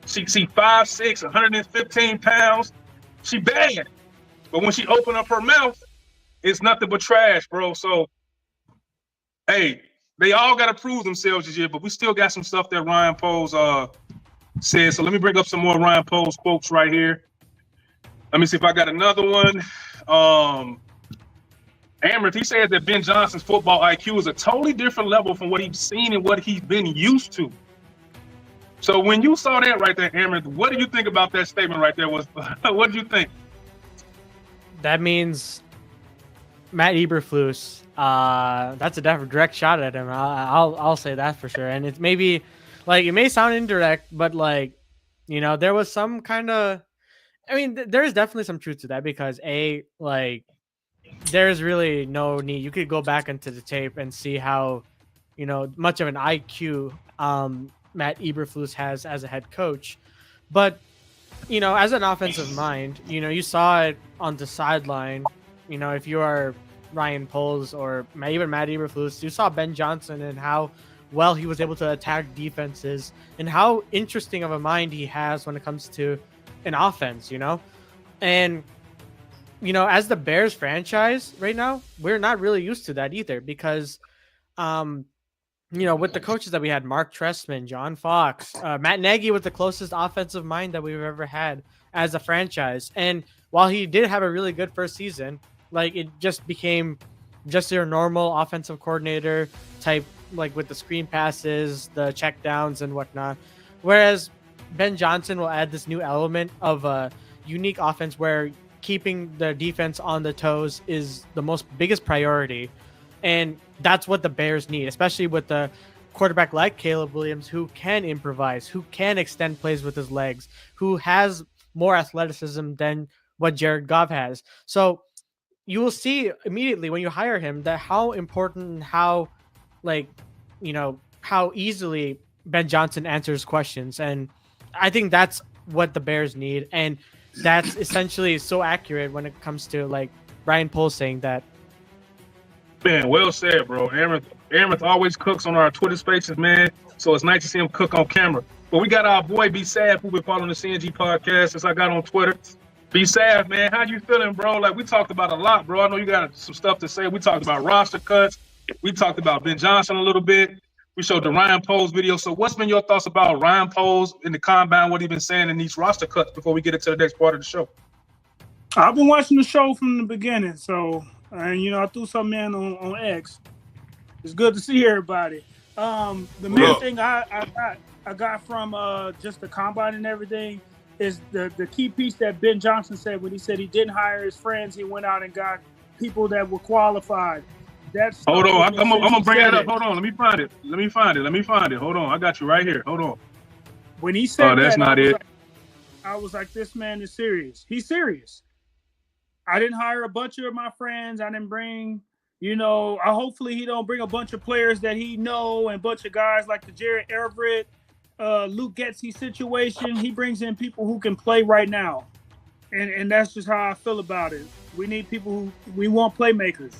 She 5'6", 115 pounds. She bad. But when she open up her mouth, it's nothing but trash, bro. So, hey, they all got to prove themselves this year, but we still got some stuff that Ryan Poles said. So let me bring up some more Ryan Poles quotes right here. Let me see if I got another one. Amherst, he said that Ben Johnson's football IQ is a totally different level from what he's seen and what he's been used to. So when you saw that right there, Amherst, what do you think about that statement right there? What did you think? That means Matt Eberflus. That's a direct shot at him. I'll say that for sure. And it's maybe like it may sound indirect, but like, you know, there was some kind of. I mean, there is definitely some truth to that because there's really no need. You could go back into the tape and see how, you know, much of an IQ Matt Eberflus has as a head coach. But, you know, as an offensive mind, you know, you saw it on the sideline. You know, if you are Ryan Poles or even Matt Eberflus, you saw Ben Johnson and how well he was able to attack defenses and how interesting of a mind he has when it comes to an offense, you know? And, you know, as the Bears franchise right now, we're not really used to that either because, you know, with the coaches that we had, Mark Trestman, John Fox, Matt Nagy was the closest offensive mind that we've ever had as a franchise. And while he did have a really good first season, like it just became just your normal offensive coordinator type, like with the screen passes, the check downs and whatnot. Whereas Ben Johnson will add this new element of a unique offense where keeping the defense on the toes is the biggest priority. And that's what the Bears need, especially with the quarterback like Caleb Williams, who can improvise, who can extend plays with his legs, who has more athleticism than what Jared Goff has. So you will see immediately when you hire him that how important and how, like, you know, how easily Ben Johnson answers questions. And I think that's what the Bears need. And that's essentially so accurate when it comes to like Ryan Poles saying that. Man, well said, bro. Amherst always cooks on our Twitter spaces, man. So it's nice to see him cook on camera. But we got our boy B Sav, who been following the CNG podcast since I got on Twitter. B Sav, man, how you feeling, bro? Like we talked about a lot, bro. I know you got some stuff to say. We talked about roster cuts. We talked about Ben Johnson a little bit. We showed the Ryan Poles video. So what's been your thoughts about Ryan Poles in the combine, what he been saying in these roster cuts before we get into the next part of the show? I've been watching the show from the beginning, so and you know I threw something in on X. It's good to see everybody. The main thing I got from just the combine and everything is the key piece that Ben Johnson said when he said he didn't hire his friends. He went out and got people that were qualified. That's hold on, I'm gonna bring that up. Hold on, let me find it. Hold on, I got you right here. Hold on. When he said that's not it. I was like, this man is serious. He's serious. I didn't hire a bunch of my friends. I didn't bring, you know, hopefully he don't bring a bunch of players that he know and a bunch of guys like the Jared Everett, Luke Getsy situation. He brings in people who can play right now. And that's just how I feel about it. We need people we want playmakers.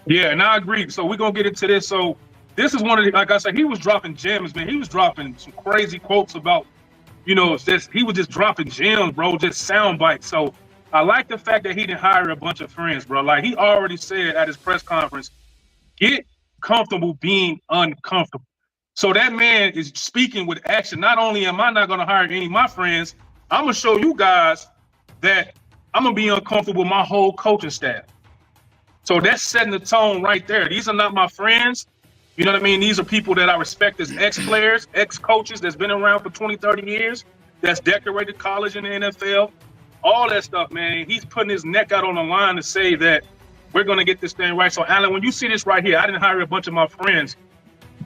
Yeah, and I agree. So we're going to get into this. So this is one of the, like I said, he was dropping gems, man. He was dropping some crazy quotes about, you know, he was just dropping gems, bro, just sound bites. So I like the fact that he didn't hire a bunch of friends, bro. Like he already said at his press conference, get comfortable being uncomfortable. So that man is speaking with action. Not only am I not going to hire any of my friends, I'm going to show you guys that I'm going to be uncomfortable with my whole coaching staff. So that's setting the tone right there. These are not my friends. You know what I mean? These are people that I respect as ex-players, ex-coaches that's been around for 20, 30 years, that's decorated college and the NFL, all that stuff, man. He's putting his neck out on the line to say that we're going to get this thing right. So, Alan, when you see this right here, I didn't hire a bunch of my friends.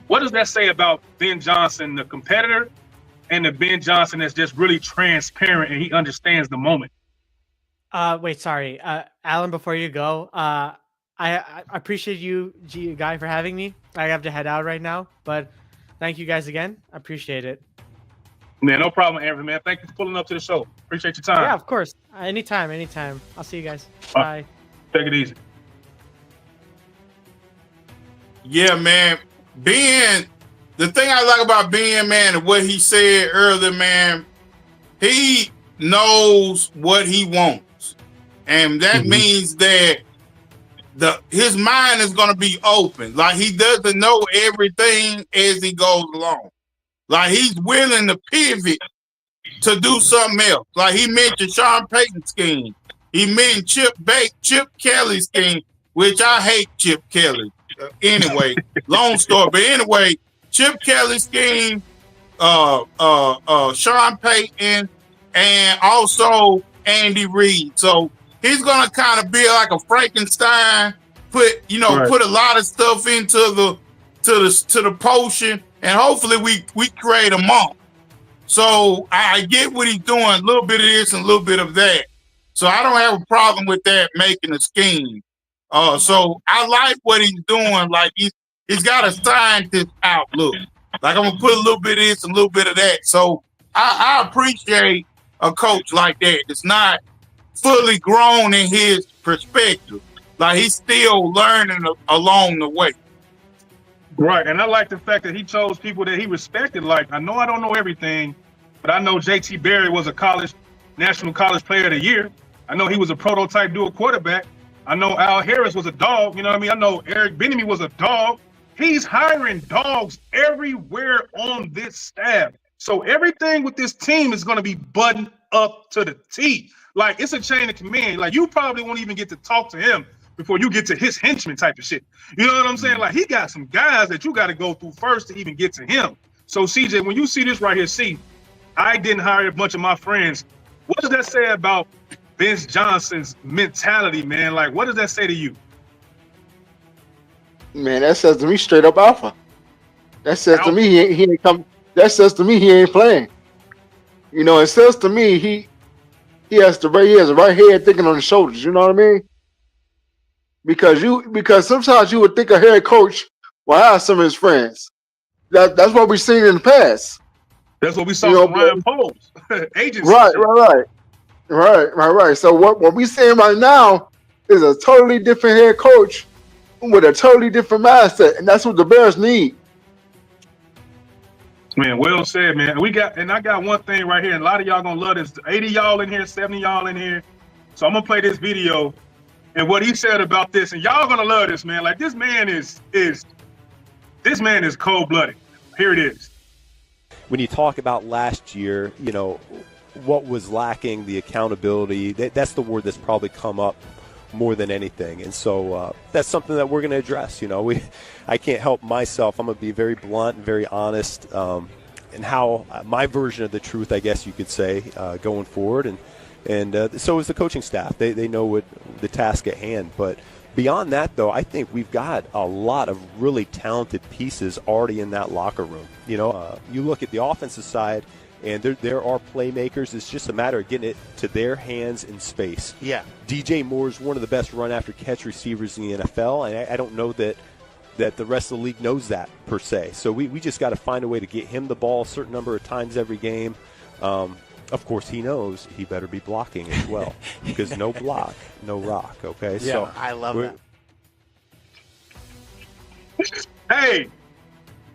What does that say about Ben Johnson, the competitor, and the Ben Johnson that's just really transparent and he understands the moment? Wait, sorry. Alan, before you go, I appreciate you, Guy, for having me. I have to head out right now, but thank you guys again. I appreciate it. Man, no problem, Andrew, man. Thank you for pulling up to the show. Appreciate your time. Yeah, of course. Anytime. I'll see you guys. Bye. Take it easy. Yeah, man. Ben, the thing I like about Ben, man, and what he said earlier, man, he knows what he wants. And that means that his mind is going to be open. Like, he doesn't know everything as he goes along. Like, he's willing to pivot to do something else. Like, he mentioned Sean Payton's scheme. He mentioned Chip Kelly's scheme, which I hate Chip Kelly. Anyway, long story. But anyway, Chip Kelly's scheme, Sean Payton, and also Andy Reid. So he's gonna kind of be like a Frankenstein, put a lot of stuff into the potion, and hopefully we create a monk. So I get what he's doing, a little bit of this and a little bit of that. So I don't have a problem with that, making a scheme. So I like what he's doing. Like, he's got a scientist outlook. Like, I'm gonna put a little bit of this and a little bit of that. So I appreciate a coach like that. It's not fully grown in his perspective. Like, he's still learning along the way. Right, and I like the fact that he chose people that he respected. Like, I know I don't know everything, but I know J.T. Barry was a National College Player of the Year. I know he was a prototype dual quarterback. I know Al Harris was a dog. You know what I mean? I know Eric Bieniemy was a dog. He's hiring dogs everywhere on this staff. So everything with this team is going to be buttoned up to the T. Like, it's a chain of command. Like, you probably won't even get to talk to him before you get to his henchmen type of shit. You know what I'm saying? Like, he got some guys that you got to go through first to even get to him. So, CJ, when you see this right here, see, I didn't hire a bunch of my friends. What does that say about Vince Johnson's mentality, man? Like, what does that say to you? Man, that says to me straight up alpha. That says to me he ain't come. That says to me he ain't playing. You know, it says to me he has a right head thinking on his shoulders. You know what I mean? Because sometimes you would think a head coach will have some of his friends. That's what we've seen in the past. That's what we saw from Ryan Poles. Agency. Right. So what we seeing right now is a totally different head coach with a totally different mindset, and that's what the Bears need. Man, well said, man. I got one thing right here, and a lot of y'all gonna love this. 80 y'all in here, 70 y'all in here. So I'm gonna play this video and what he said about this, and y'all gonna love this, man. Like, this man is cold-blooded. Here it is. When you talk about last year, you know, what was lacking, the accountability, that's the word that's probably come up more than anything. And so that's something that we're going to address. You know, I can't help myself. I'm going to be very blunt and very honest in how my version of the truth, I guess you could say, going forward. And so is the coaching staff. They know what the task at hand. But beyond that, though, I think we've got a lot of really talented pieces already in that locker room. You know, you look at the offensive side, and there are playmakers. It's just a matter of getting it to their hands in space. Yeah. DJ Moore is one of the best run-after-catch receivers in the NFL, and I don't know that the rest of the league knows that per se. So we just got to find a way to get him the ball a certain number of times every game. Of course, he knows he better be blocking as well, because no block, no rock. Okay, yeah, so I love that.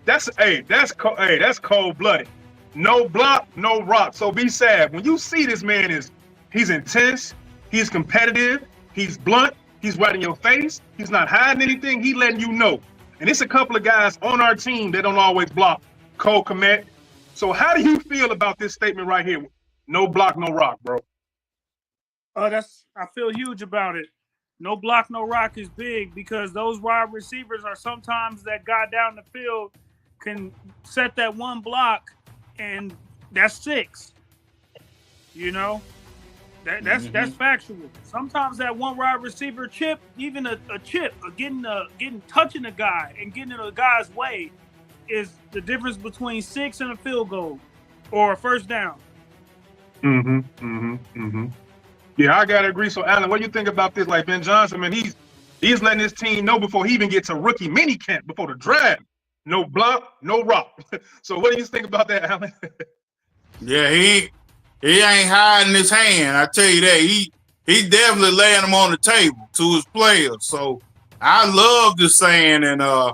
That's cold-blooded. No block, no rock. So be sad. When you see this man he's intense, he's competitive, he's blunt, he's right in your face, he's not hiding anything, he letting you know. And it's a couple of guys on our team that don't always block. Cole Kmet. So how do you feel about this statement right here? No block, no rock, bro. I feel huge about it. No block, no rock is big, because those wide receivers are sometimes that guy down the field can set that one block, and that's 6. You know, that's factual. Sometimes that one wide receiver chip, even a chip, or touching a guy and getting in a guy's way, is the difference between 6 and a field goal or a first down. Yeah, I gotta agree. So, Alan, what do you think about this? Like, Ben Johnson, man, he's letting his team know before he even gets to rookie minicamp, before the draft. No block, no rock. So what do you think about that, Alan? Yeah, he ain't hiding his hand. I tell you that. He's definitely laying them on the table to his players. So I love the saying, and I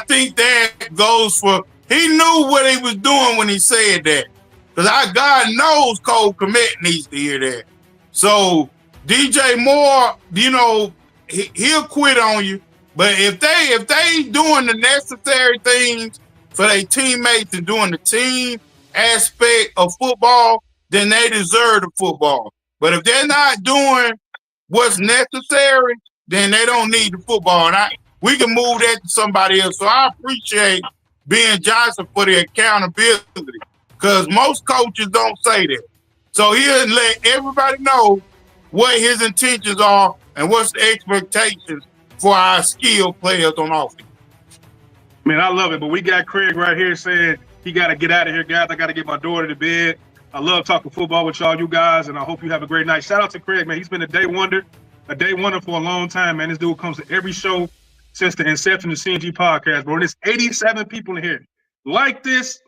think that goes for he knew what he was doing when he said that. Because God knows Cole Kmet needs to hear that. So DJ Moore, you know, he'll quit on you. But if they doing the necessary things for their teammates and doing the team aspect of football, then they deserve the football. But if they're not doing what's necessary, then they don't need the football. And we can move that to somebody else. So I appreciate Ben Johnson for the accountability, because most coaches don't say that. So he'll let everybody know what his intentions are and what's the expectations for our skilled players on offense. Man, I love it. But we got Craig right here saying he got to get out of here, guys. I got to get my daughter to bed. I love talking football with y'all, you guys, and I hope you have a great night. Shout out to Craig, man. He's been a day wonder for a long time, man. This dude comes to every show since the inception of CNG Podcast, bro. There's 87 people in here. Like this,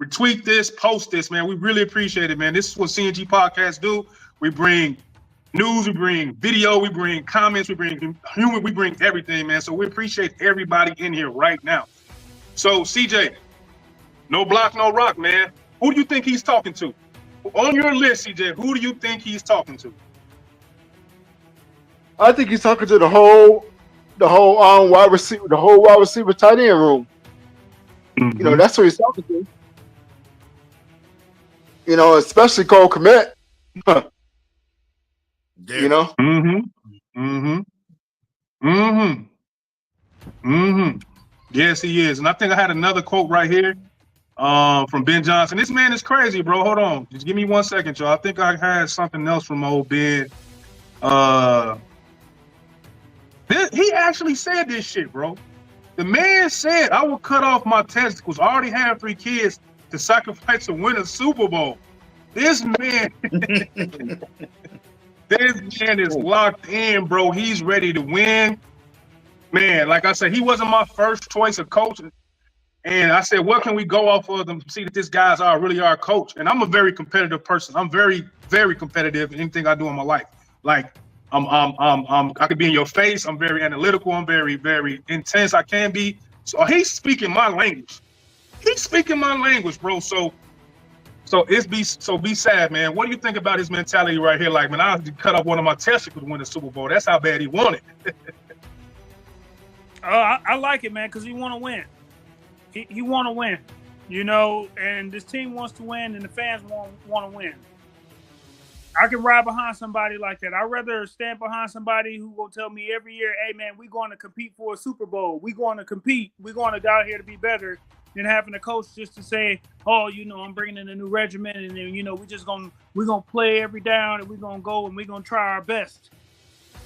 retweet this, post this, man. We really appreciate it, man. This is what CNG Podcasts do. We bring news, we bring video, we bring comments, we bring humor, we bring everything, man. So we appreciate everybody in here right now. So, CJ, no block, no rock, man. Who do you think he's talking to? On your list, CJ, who do you think he's talking to? I think he's talking to the whole wide receiver tight end room. You know, that's what he's talking to. You know, especially Cole Kmet. You know? Yes, he is. And I think I had another quote right here from Ben Johnson. This man is crazy, bro. Hold on. Just give me 1 second, y'all. I think I had something else from old Ben. He actually said this shit, bro. The man said, I will cut off my testicles. I already have 3 kids to sacrifice to win a Super Bowl. This man, is locked in, bro. He's ready to win. Man, like I said, he wasn't my first choice of coach. And I said, what can we go off of them to see that this guy's really our coach? And I'm a very competitive person. I'm very, very competitive in anything I do in my life. Like, I could be in your face. I'm very analytical. I'm very, very intense. I can be. So he's speaking my language. He's speaking my language, bro. So be sad, man. What do you think about his mentality right here? Like, man, I cut off one of my testicles to win the Super Bowl. That's how bad he wanted. I like it, man, because he want to win. He want to win, you know, and this team wants to win, and the fans want to win. I can ride behind somebody like that. I'd rather stand behind somebody who will tell me every year, hey, man, we're going to compete for a Super Bowl. We're going to compete. We're going to go out here to be better than having a coach just to say, oh, you know, I'm bringing in a new regiment, and then, you know, we're going to play every down, and we're going to go, and we're going to try our best.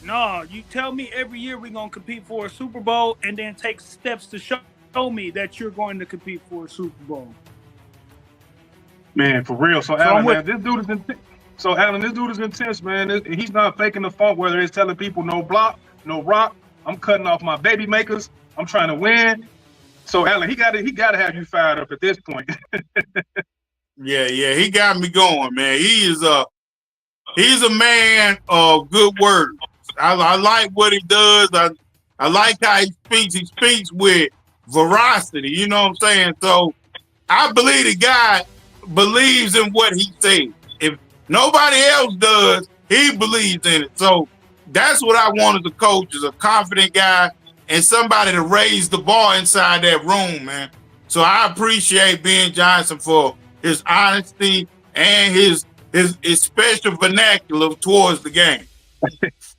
No, you tell me every year we're going to compete for a Super Bowl and then take steps to show me that you're going to compete for a Super Bowl. Man, for real. So Alan, man, this dude is intense. So, Alan, this dude is intense, man. He's not faking the funk, whether it's telling people no block, no rock. I'm cutting off my baby makers. I'm trying to win. So, Alan, he got to have you fired up at this point. Yeah, he got me going, man. He's a man of good words. I like what he does. I like how he speaks. He speaks with veracity. You know what I'm saying? So I believe the guy believes in what he says. If nobody else does, he believes in it. So that's what I want as a coach, is a confident guy and somebody to raise the bar inside that room, man. So I appreciate Ben Johnson for his honesty and his special vernacular towards the game.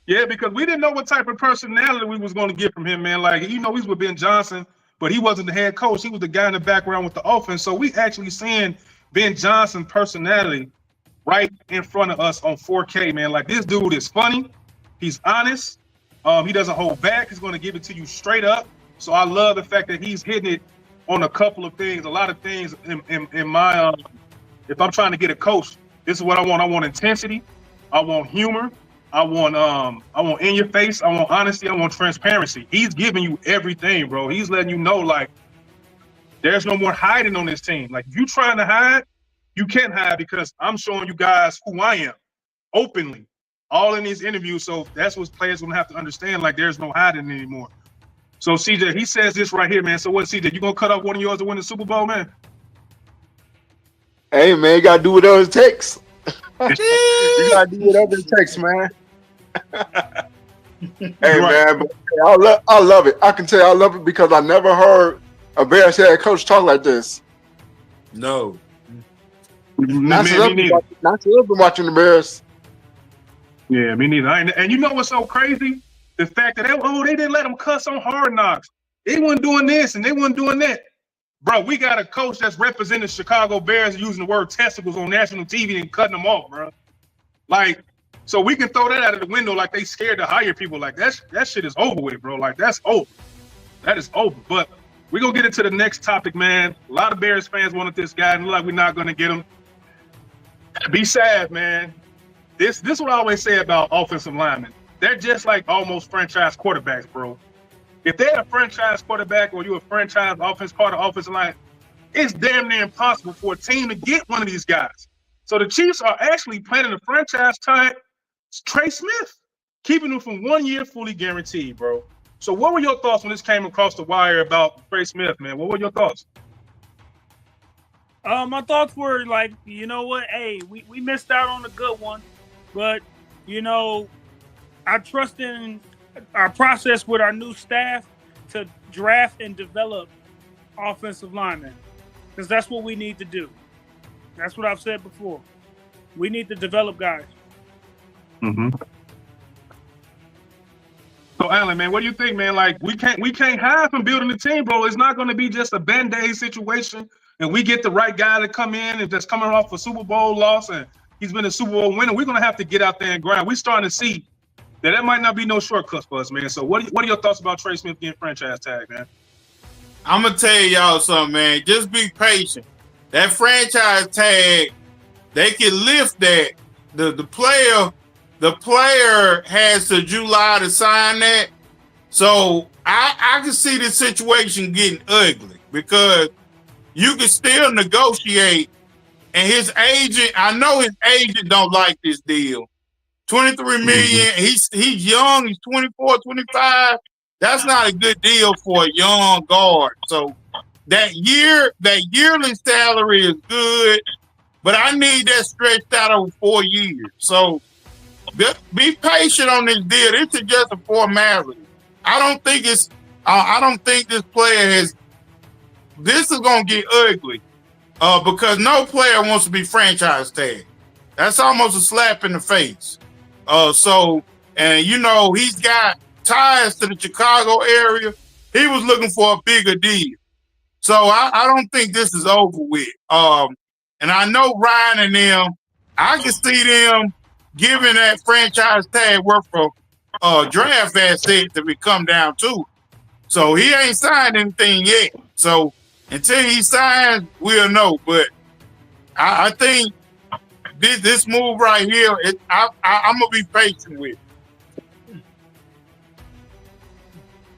Yeah, because we didn't know what type of personality we was going to get from him, man. Like, you know, he's with Ben Johnson, but he wasn't the head coach. He was the guy in the background with the offense. So we actually seeing Ben Johnson's personality right in front of us on 4K, man. Like, this dude is funny. He's honest. He doesn't hold back. He's going to give it to you straight up. So I love the fact that he's hitting it on a couple of things, a lot of things in my if I'm trying to get a coach, this is what I want. I want intensity. I want humor. I want in your face. I want honesty. I want transparency. He's giving you everything, bro. He's letting you know, like, there's no more hiding on this team. Like, if you trying to hide, you can't hide, because I'm showing you guys who I am openly, all in these interviews. So that's what players gonna have to understand. Like there's no hiding anymore. So CJ, he says this right here, man. So what, CJ? You gonna cut off one of yours to win the Super Bowl, man? Hey, man, you gotta do whatever it takes. You gotta do whatever it takes, man. Hey, man, but I love it. I can tell you I love it because I never heard a Bears head coach talk like this. No. Not since I've been watching the Bears. Yeah, me neither. And you know what's so crazy? The fact that they didn't let them cuss on Hard Knocks. They weren't doing this and they weren't doing that. Bro, we got a coach that's representing the Chicago Bears using the word testicles on national TV and cutting them off, bro. Like, so we can throw that out of the window like they scared to hire people. Like, that shit is over with, bro. Like, that's over. That is over. But we're going to get into the next topic, man. A lot of Bears fans wanted this guy, and look like we're not going to get him. Be sad, man. This is what I always say about offensive linemen. They're just like almost franchise quarterbacks, bro. If they're a franchise quarterback or you're a franchise part of offensive line, it's damn near impossible for a team to get one of these guys. So the Chiefs are actually planning a franchise type Trey Smith, keeping him from 1 year fully guaranteed, bro. So what were your thoughts when this came across the wire about Trey Smith, man? What were your thoughts? My thoughts were like, you know what? Hey, we missed out on a good one. But, you know, I trust in our process with our new staff to draft and develop offensive linemen, because that's what we need to do. That's what I've said before. We need to develop guys. Mm-hmm. So, Alan, man, what do you think, man? Like, we can't hide from building a team, bro. It's not going to be just a Band-Aid situation, and we get the right guy to come in and that's coming off a Super Bowl loss, and he's been a Super Bowl winner. We're going to have to get out there and grind. We're starting to see that might not be no shortcuts for us, man. So what are your thoughts about Trey Smith getting franchise tag, man? I'm going to tell y'all something, man. Just be patient. That franchise tag, they can lift that. The player has to July to sign that. So I can see the situation getting ugly because you can still negotiate. And his agent, I know his agent don't like this deal. $23 million. He's young. He's 24, 25. That's not a good deal for a young guard. So that yearly salary is good, but I need that stretched out over 4 years. So be patient on this deal. This is just a formality. I don't think this player has. This is gonna get ugly because no player wants to be franchise tagged. That's almost a slap in the face. And you know, he's got ties to the Chicago area. He was looking for a bigger deal. So I don't think this is over with. And I know Ryan and them, I can see them giving that franchise tag worth for draft asset that we come down to. So he ain't signed anything yet. So until he signs, we'll know. But I think this move right here, I'm gonna be patient with.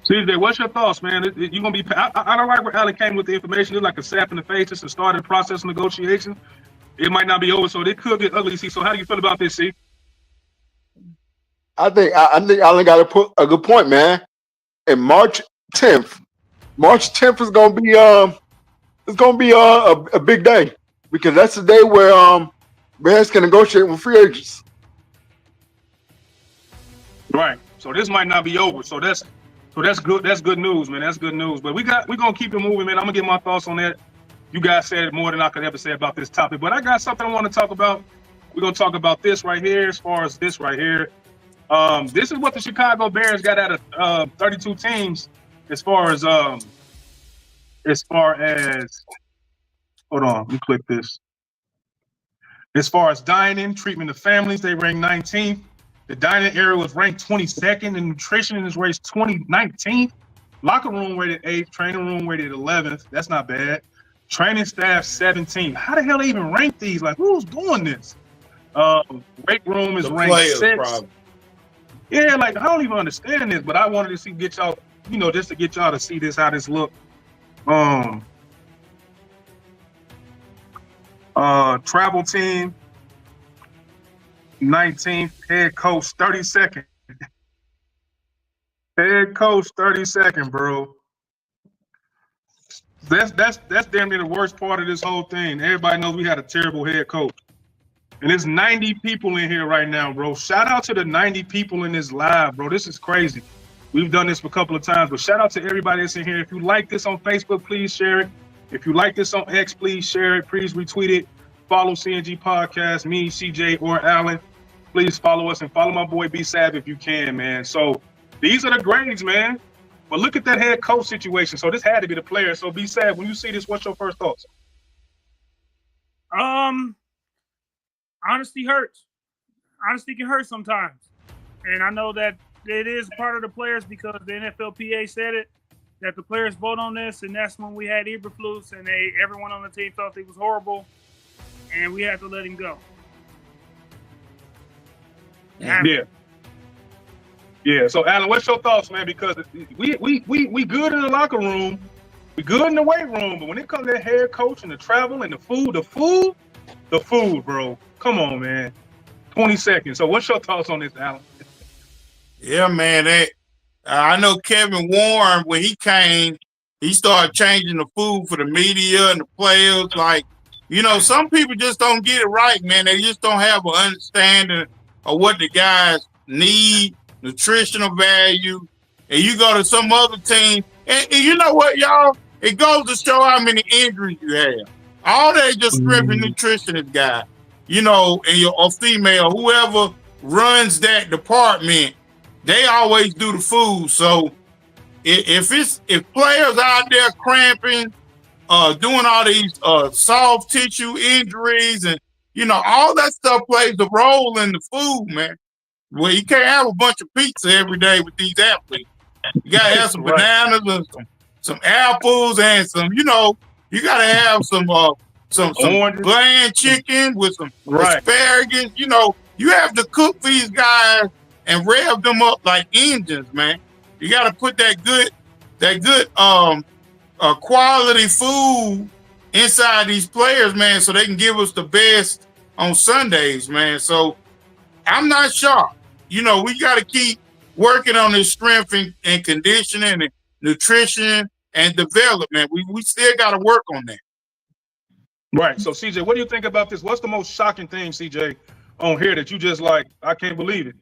CJ, what's your thoughts, man? You gonna be? I don't like where Allen came with the information. It's like a slap in the face. It's a starting process of negotiation. It might not be over, so it could get ugly. See, so how do you feel about this, C? I think Allen got to put a good point, man. And March 10th is gonna be a big day because that's the day where Bears can negotiate with free agents. Right. So this might not be over. So that's good. That's good news, man. That's good news. But we're gonna keep it moving, man. I'm gonna get my thoughts on that. You guys said more than I could ever say about this topic. But I got something I want to talk about. We're gonna talk about this right here, as far as this right here. This is what the Chicago Bears got out of 32 teams, as far as hold on, let me click this. As far as dining, treatment of families, they ranked 19th. The dining area was ranked 22nd, and nutrition is ranked 19th. Locker room rated 8th, training room rated 11th. That's not bad. Training staff 17th. How the hell they even rank these? Like, who's doing this? Weight room is ranked 6th. Yeah, like I don't even understand this, but I wanted to get y'all, just to get y'all to see this, how this look. Travel team. 19th, head coach, 32nd. Head coach, 32nd, bro. That's damn near the worst part of this whole thing. Everybody knows we had a terrible head coach. And there's 90 people in here right now, bro. Shout out to the 90 people in this live, bro. This is crazy. We've done this a couple of times, but shout out to everybody that's in here. If you like this on Facebook, please share it. If you like this on X, please share it. Please retweet it. Follow CNG Podcast, me, CJ, or Alan. Please follow us and follow my boy B-Sav if you can, man. So these are the grades, man. But look at that head coach situation. So this had to be the player. So B-Sav, when you see this, what's your first thoughts? Honesty hurts. Honesty can hurt sometimes. And I know that it is part of the players because the NFLPA said it, that the players vote on this, and that's when we had Eberflus, and everyone on the team felt it was horrible, and we had to let him go. Yeah. So Alan, what's your thoughts, man? Because we good in the locker room, we good in the weight room, but when it comes to that head coach and the travel and the food, bro. Come on, man. 20 seconds. So what's your thoughts on this, Alan? Yeah, man. I know Kevin Warren, when he came, he started changing the food for the media and the players. Like, some people just don't get it right, man. They just don't have an understanding of what the guys need, nutritional value. And you go to some other team, and you know what, y'all? It goes to show how many injuries you have. All they just strength and nutritionist guy, or female, whoever runs that department, they always do the food. So if players out there cramping, doing all these soft tissue injuries, and all that stuff plays a role in the food, man. Well, you can't have a bunch of pizza every day with these athletes. You gotta have some bananas and some apples and some, you gotta have some bland chicken with some asparagus. You have to cook these guys and rev them up like engines, man. You got to put that good quality food inside these players, man, so they can give us the best on Sundays, man. So I'm not shocked. We got to keep working on this strength and conditioning and nutrition and development. We still got to work on that. Right. So, CJ, what do you think about this? What's the most shocking thing, CJ, on here that you just like, I can't believe it?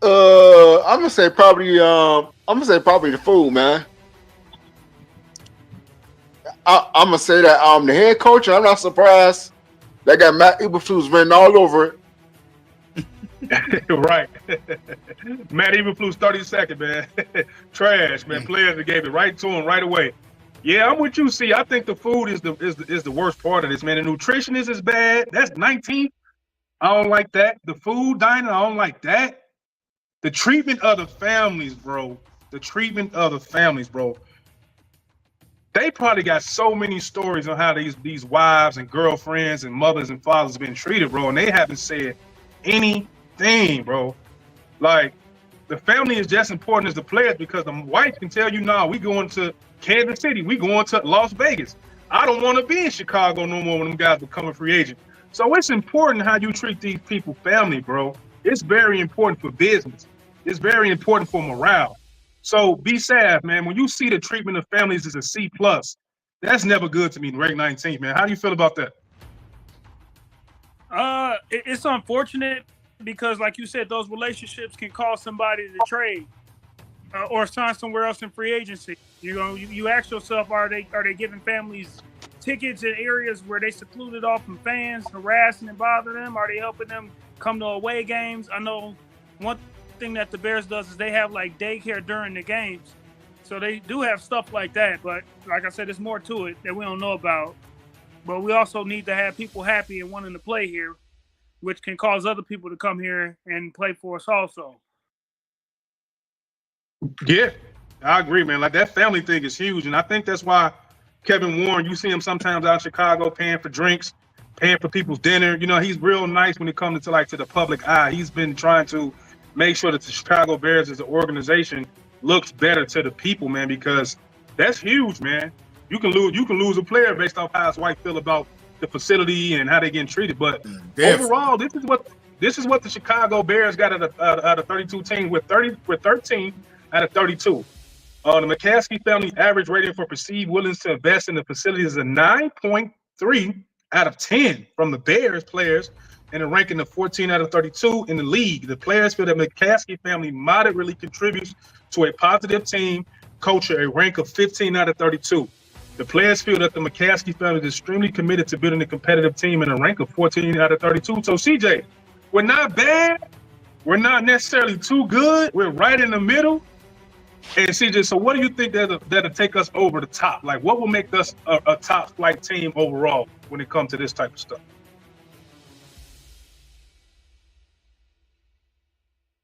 I'm gonna say probably the food, man. I'm gonna say that the head coach, I'm not surprised. They got Matt Eberflus written all over it. Right. Matt Eberflus, 32nd, man. Trash, man. Players that gave it right to him right away. Yeah, I'm with you. See, I think the food is the worst part of this, man. The nutrition is bad. That's 19th. I don't like that. The food dining, I don't like that. The treatment of the families, bro. They probably got so many stories on how these wives and girlfriends and mothers and fathers have been treated, bro, and they haven't said anything, bro. Like, the family is just important as the players because the wife can tell you, nah, we going to Kansas City, we going to Las Vegas. I don't want to be in Chicago no more when them guys become a free agent. So it's important how you treat these people family, bro. It's very important for business. It's very important for morale. So B-Sav, man, when you see the treatment of families as a C+, that's never good to me, rank 19th, man. How do you feel about that? It's unfortunate because, like you said, those relationships can cause somebody to trade or sign somewhere else in free agency. You ask yourself, are they giving families tickets in areas where they secluded off from fans, harassing and bothering them? Are they helping them come to away games? I know one thing that the Bears does is they have like daycare during the games. So they do have stuff like that. But like I said, there's more to it that we don't know about. But we also need to have people happy and wanting to play here, which can cause other people to come here and play for us also. Yeah, I agree, man. Like, that family thing is huge. And I think that's why Kevin Warren, you see him sometimes out in Chicago paying for drinks, paying for people's dinner. He's real nice when it comes to the public eye. He's been trying to make sure that the Chicago Bears as an organization looks better to the people, man, because that's huge, man. You can lose a player based off how his wife feel about the facility and how they're getting treated. But Definitely. overall, this is what the Chicago Bears got out of 32 teams with 13 out of 32. The McCaskey family average rating for perceived willingness to invest in the facility is a 9.3 out of 10 from the Bears players, and a ranking of 14 out of 32 in the league. The players feel that McCaskey family moderately contributes to a positive team culture, a rank of 15 out of 32. The players feel that the McCaskey family is extremely committed to building a competitive team, in a rank of 14 out of 32. So, CJ, we're not bad. We're not necessarily too good. We're right in the middle. And CJ, so what do you think that'll take us over the top? Like, what will make us a top flight team overall when it comes to this type of stuff?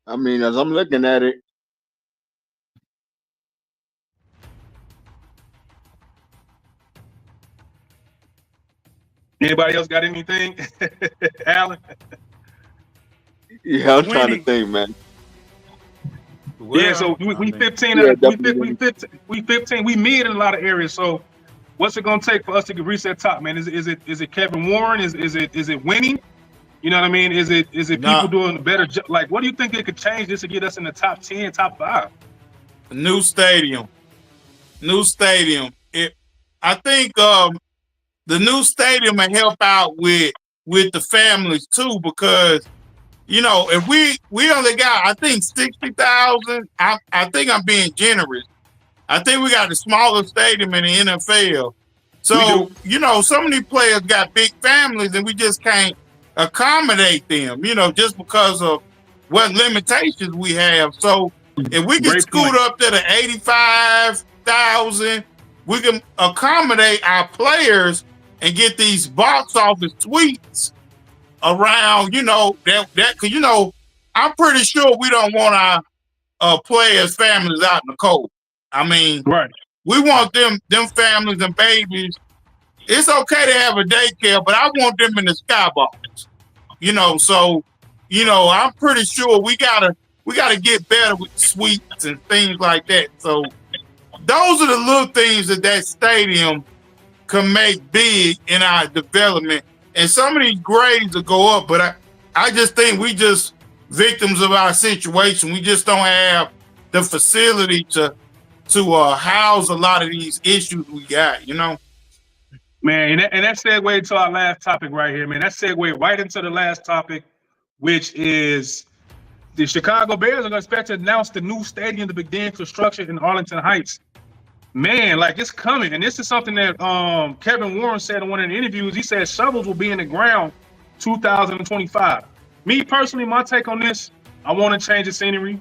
I mean, as I'm looking at it, Anybody else got anything? Alan? yeah, I'm trying to think, man. Yeah, so we 15. We 15. We mid in a lot of areas. So, what's it gonna take for us to reach that top, man? Is it Kevin Warren? Is it winning? You know what I mean? Is it people doing a better job? Like, what do you think it could change just to get us in the top 10, top 5? New stadium. I think the new stadium will help out with the families too, because if we only got, I think 60,000. I think I'm being generous. I think we got the smallest stadium in the NFL. So some of these players got big families, and we just can't accommodate them. Just because of what limitations we have. So if we can scoot up to the 85,000, we can accommodate our players and get these box office tweets around, that because I'm pretty sure we don't want our players' families out in the cold. I mean, we want them families and babies. It's okay to have a daycare, but I want them in the skybox. So I'm pretty sure we gotta get better with suites and things like that. So those are the little things that stadium can make big in our development. And some of these grades will go up, but I just think we just victims of our situation. We just don't have the facility to house a lot of these issues we got, Man, and that segue to our last topic right here, man. That segue right into the last topic, which is the Chicago Bears are expected to announce the new stadium to begin construction in Arlington Heights. Man, like, it's coming. And this is something that Kevin Warren said in one of the interviews. He said shovels will be in the ground 2025. Me personally, my take on this, I want to change the scenery.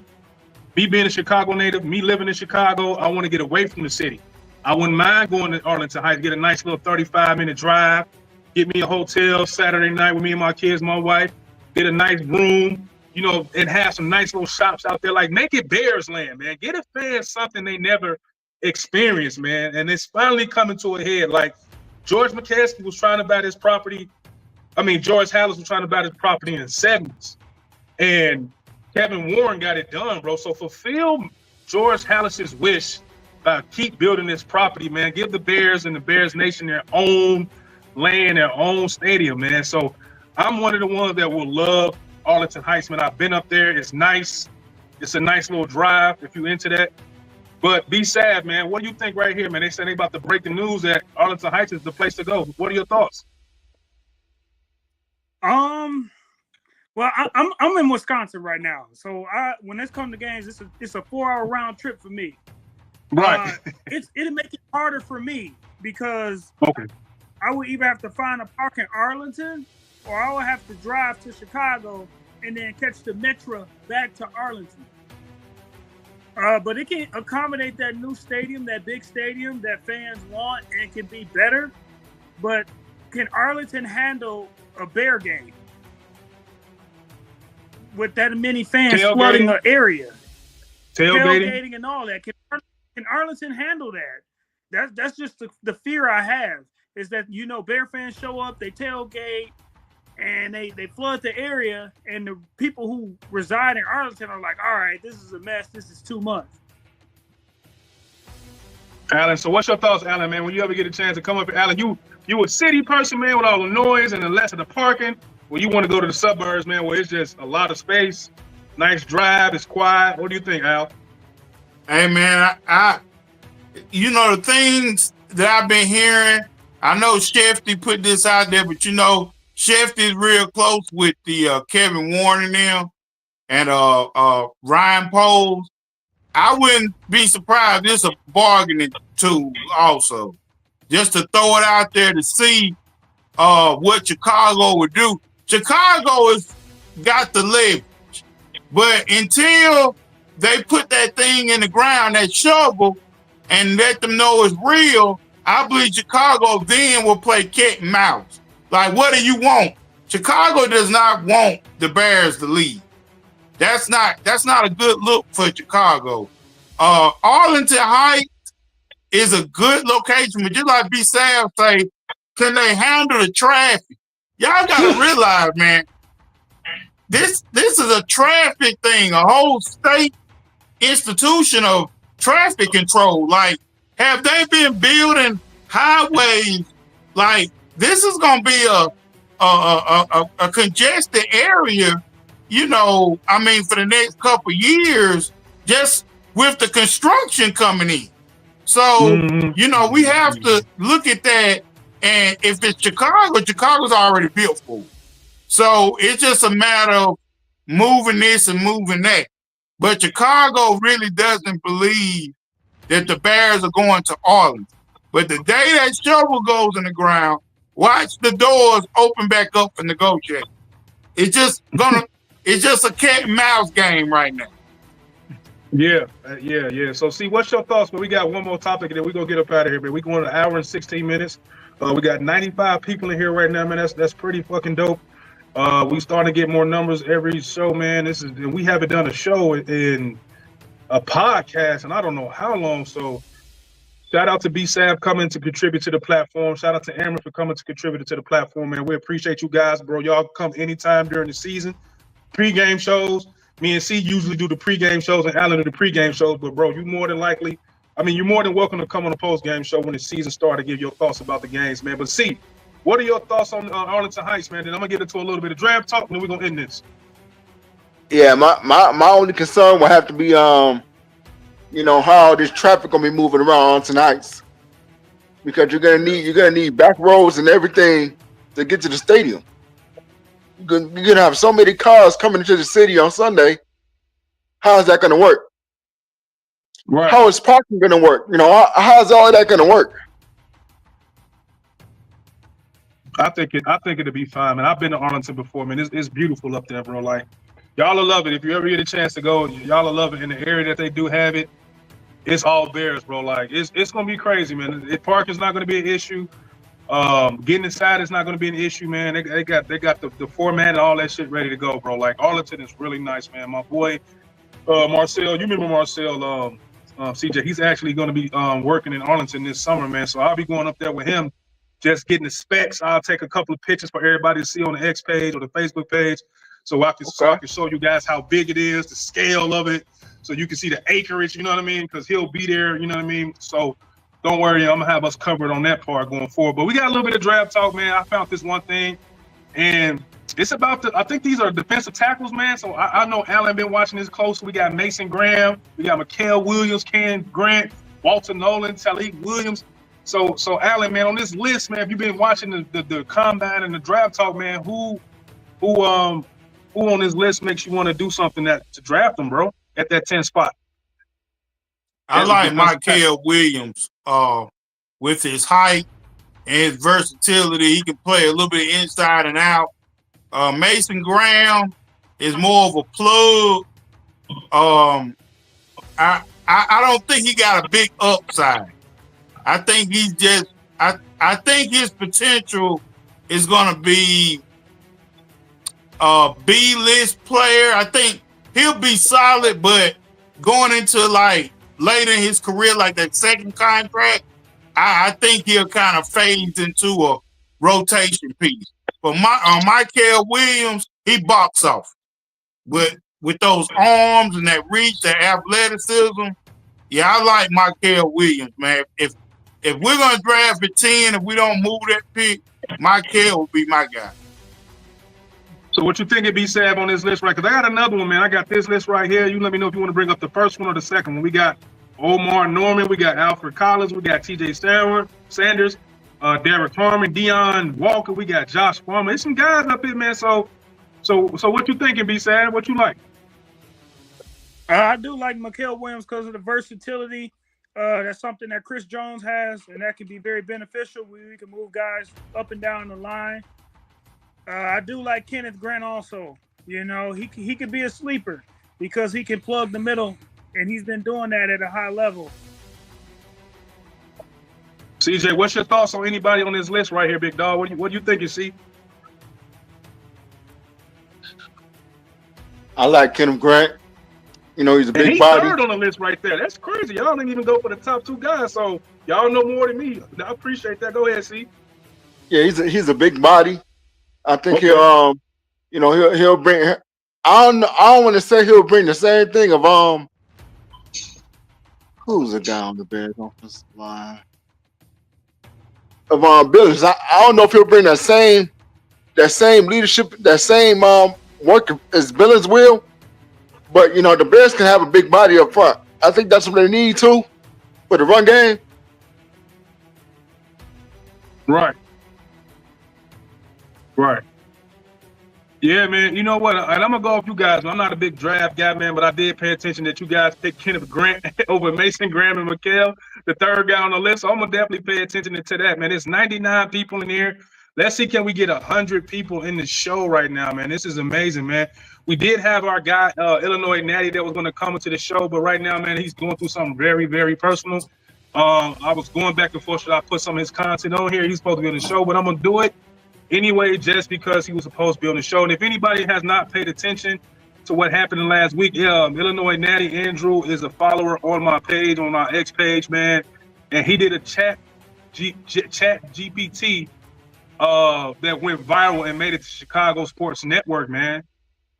Me being a Chicago native, me living in Chicago, I want to get away from the city. I wouldn't mind going to Arlington Heights, get a nice little 35-minute drive, get me a hotel Saturday night with me and my kids, my wife, get a nice room, and have some nice little shops out there. Like, make it Bears land, man. Get a fan something they never experienced, man. And it's finally coming to a head. Like, George McCaskey was trying to buy this property. George Halas was trying to buy this property in the 70s. And Kevin Warren got it done, bro. So fulfill George Halas's wish. Keep building this property, man. Give the Bears and the Bears Nation their own land, their own stadium, man. So I'm one of the ones that will love Arlington Heights, man. I've been up there. It's nice. It's a nice little drive if you're into that. But be sad, man. What do you think right here, man? They said they about to break the news that Arlington Heights is the place to go. What are your thoughts? Well, I'm in Wisconsin right now, so when this comes to games, it's a 4-hour round trip for me. Right. It'll make it harder for me because I would either have to find a park in Arlington, or I would have to drive to Chicago and then catch the Metro back to Arlington. But it can accommodate that new stadium, that big stadium that fans want, and can be better. But can Arlington handle a Bear game with that many fans flooding the area? Tailgating and all that. Can Arlington handle that? That's just the fear I have, is that, Bear fans show up, they tailgate, and they flood the area, and the people who reside in Arlington are like, all right, this is a mess, this is too much. Alan, so what's your thoughts, Alan, man? When you ever get a chance to come up here, Alan, you a city person, man, with all the noise and the less of the parking. When you want to go to the suburbs, man, where it's just a lot of space, nice drive, it's quiet. What do you think, Al? Hey, man, I you know, the things that I've been hearing, I know Shefty put this out there, but you know, Shefty's real close with the Kevin Warren and them and Ryan Poles. I wouldn't be surprised. It's a bargaining tool also. Just to throw it out there to see what Chicago would do. Chicago has got the leverage. But until they put that thing in the ground, that shovel, and let them know it's real, I believe Chicago then will play cat and mouse. Like, what do you want? Chicago does not want the Bears to leave. That's not a good look for Chicago. Arlington Heights is a good location, but just like B. Sav say, can they handle the traffic? Y'all gotta realize, man, this is a traffic thing, a whole state institution of traffic control. Like, have they been building highways? Like, this is gonna be a congested area, you know, I mean, for the next couple of years, just with the construction coming in. So, you know, we have to look at that. And if it's Chicago, Chicago's already built for it. So it's just a matter of moving this and moving that. But Chicago really doesn't believe that the Bears are going to Arlington. But the day that shovel goes in the ground, watch the doors open back up for negotiate. It's just a cat and mouse game right now. Yeah. So, see, what's your thoughts? But we got one more topic, and then we're going to get up out of here, man. We're going an hour and 16 minutes. We got 95 people in here right now, man. That's pretty fucking dope. We starting to get more numbers every show, man. We haven't done a show in a podcast, and I don't know how long. So, shout out to B-Sab coming to contribute to the platform. Shout out to Aaron for coming to contribute to the platform, man. We appreciate you guys, bro. Y'all come anytime during the season. Pre-game shows. Me and C usually do the pregame shows and Alan do the pregame shows, but bro, you're more than welcome to come on the postgame show when the season starts to give your thoughts about the games, man. But C, what are your thoughts on Arlington Heights, man? Then I'm gonna get into a little bit of draft talk, and then we're gonna end this. Yeah, my only concern will have to be you know, how this traffic gonna be moving around tonight, because you're gonna need back roads and everything to get to the stadium. You're gonna have so many cars coming into the city on Sunday. How is that gonna work? Right. How is parking gonna work? You know, how is all of that gonna work? I think it'll be fine, man. I've been to Arlington before, man. It's beautiful up there, bro. Like, y'all will love it. If you ever get a chance to go, y'all will love it. In the area that they do have it, it's all Bears, bro. Like, it's gonna be crazy, man. Parking's not gonna be an issue. Getting inside is not going to be an issue, man. They got the format and all that shit ready to go, bro. Like, Arlington is really nice, man. My boy Marcel, you remember Marcel, CJ? He's actually going to be working in Arlington this summer, man. So I'll be going up there with him, just getting the specs. I'll take a couple of pictures for everybody to see on the X page or the Facebook page, so I can show you guys how big it is, the scale of it, so you can see the acreage. You know what I mean? Because he'll be there. You know what I mean? So. Don't worry, I'm going to have us covered on that part going forward. But we got a little bit of draft talk, man. I found this one thing, and it's about I think these are defensive tackles, man. So I know Alan been watching this close. We got Mason Graham. We got Mikael Williams, Ken Grant, Walter Nolan, Talik Williams. So Alan, man, on this list, man, if you've been watching the combine and the draft talk, man, who on this list makes you want to do something to draft them, bro, at that 10 spot? I like Mikael Williams with his height and his versatility. He can play a little bit inside and out. Mason Graham is more of a plug. I don't think he got a big upside. I think he's just I think his potential is going to be a B-list player. I think he'll be solid, but going into like later in his career, like that second contract, I think he'll kind of fade into a rotation piece. But Mikael Williams, he box off with those arms and that reach, that athleticism. Yeah, I like Michael Williams, man. If we're gonna draft at 10, if we don't move that pick, Michael will be my guy. So what you think it be, Sab, on this list, right? Because I got another one, man. I got this list right here. You let me know if you want to bring up the first one or the second one. We got Omar Norman, we got Alfred Collins, we got T.J. Sanders, Derek Harmon, Deion Walker, we got Josh Farmer. There's some guys up here, man. So what you thinking, B. Sab? What you like? I do like Michael Williams because of the versatility. That's something that Chris Jones has, and that can be very beneficial. We can move guys up and down the line. I do like Kenneth Grant also. You know, he could be a sleeper because he can plug the middle, and he's been doing that at a high level. CJ, what's your thoughts on anybody on this list right here, big dog? What do you think you see? I like Kenneth Grant. You know, he's a And big he's body. third on the list right there. That's crazy. Y'all didn't even go for the top two guys, so y'all know more than me. I appreciate that. Go ahead, C. Yeah, he's a big body. I think he'll bring. I don't want to say he'll bring the same thing of who's the guy on the Bears offensive line of Billings. I don't know if he'll bring that same leadership, that same work as Billings will. But you know, the Bears can have a big body up front. I think that's what they need to for the run game. Right. Yeah, man. You know what? And I'm gonna go off you guys. I'm not a big draft guy, man, but I did pay attention that you guys picked Kenneth Grant over Mason Graham and Mikel, the third guy on the list. So I'm gonna definitely pay attention to that, man. There's 99 people in here. Let's see, can we get 100 people in the show right now, man? This is amazing, man. We did have our guy, Illinois Natty, that was going to come into the show, but right now, man, he's going through something very, very personal. I was going back and forth, should I put some of his content on here? He's supposed to be on the show, but I'm going to do it anyway, just because he was supposed to be on the show. And if anybody has not paid attention to what happened in last week, Illinois Natty Andrew is a follower on my page, on our X page, man. And he did a chat GPT that went viral and made it to Chicago Sports Network, man.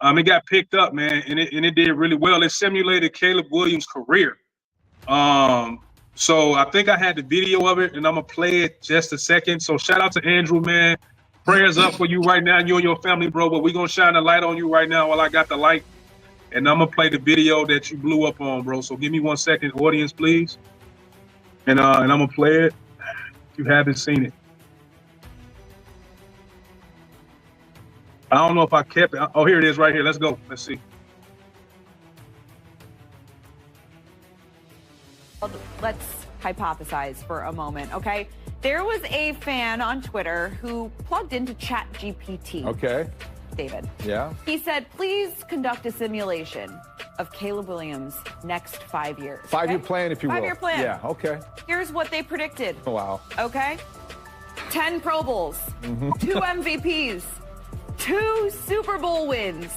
It got picked up, man, and it did really well. It simulated Caleb Williams' career. So I think I had the video of it, and I'm gonna play it just a second. So shout out to Andrew, man. Prayers up for you right now, you and your family, bro. But we're gonna shine a light on you right now while I got the light, and I'm gonna play the video that you blew up on, bro. So give me 1 second, audience, please. And I'm gonna play it if you haven't seen it. I don't know if I kept it. Oh, here it is right here. Let's go. Let's see. Let's hypothesize for a moment, okay? There was a fan on Twitter who plugged into ChatGPT. Okay. David. Yeah. He said, please conduct a simulation of Caleb Williams' next 5 years. 5-year plan, if you will. 5-year plan. Yeah, okay. Here's what they predicted. Oh, wow. Okay? 10 Pro Bowls, 2 MVPs, 2 Super Bowl wins,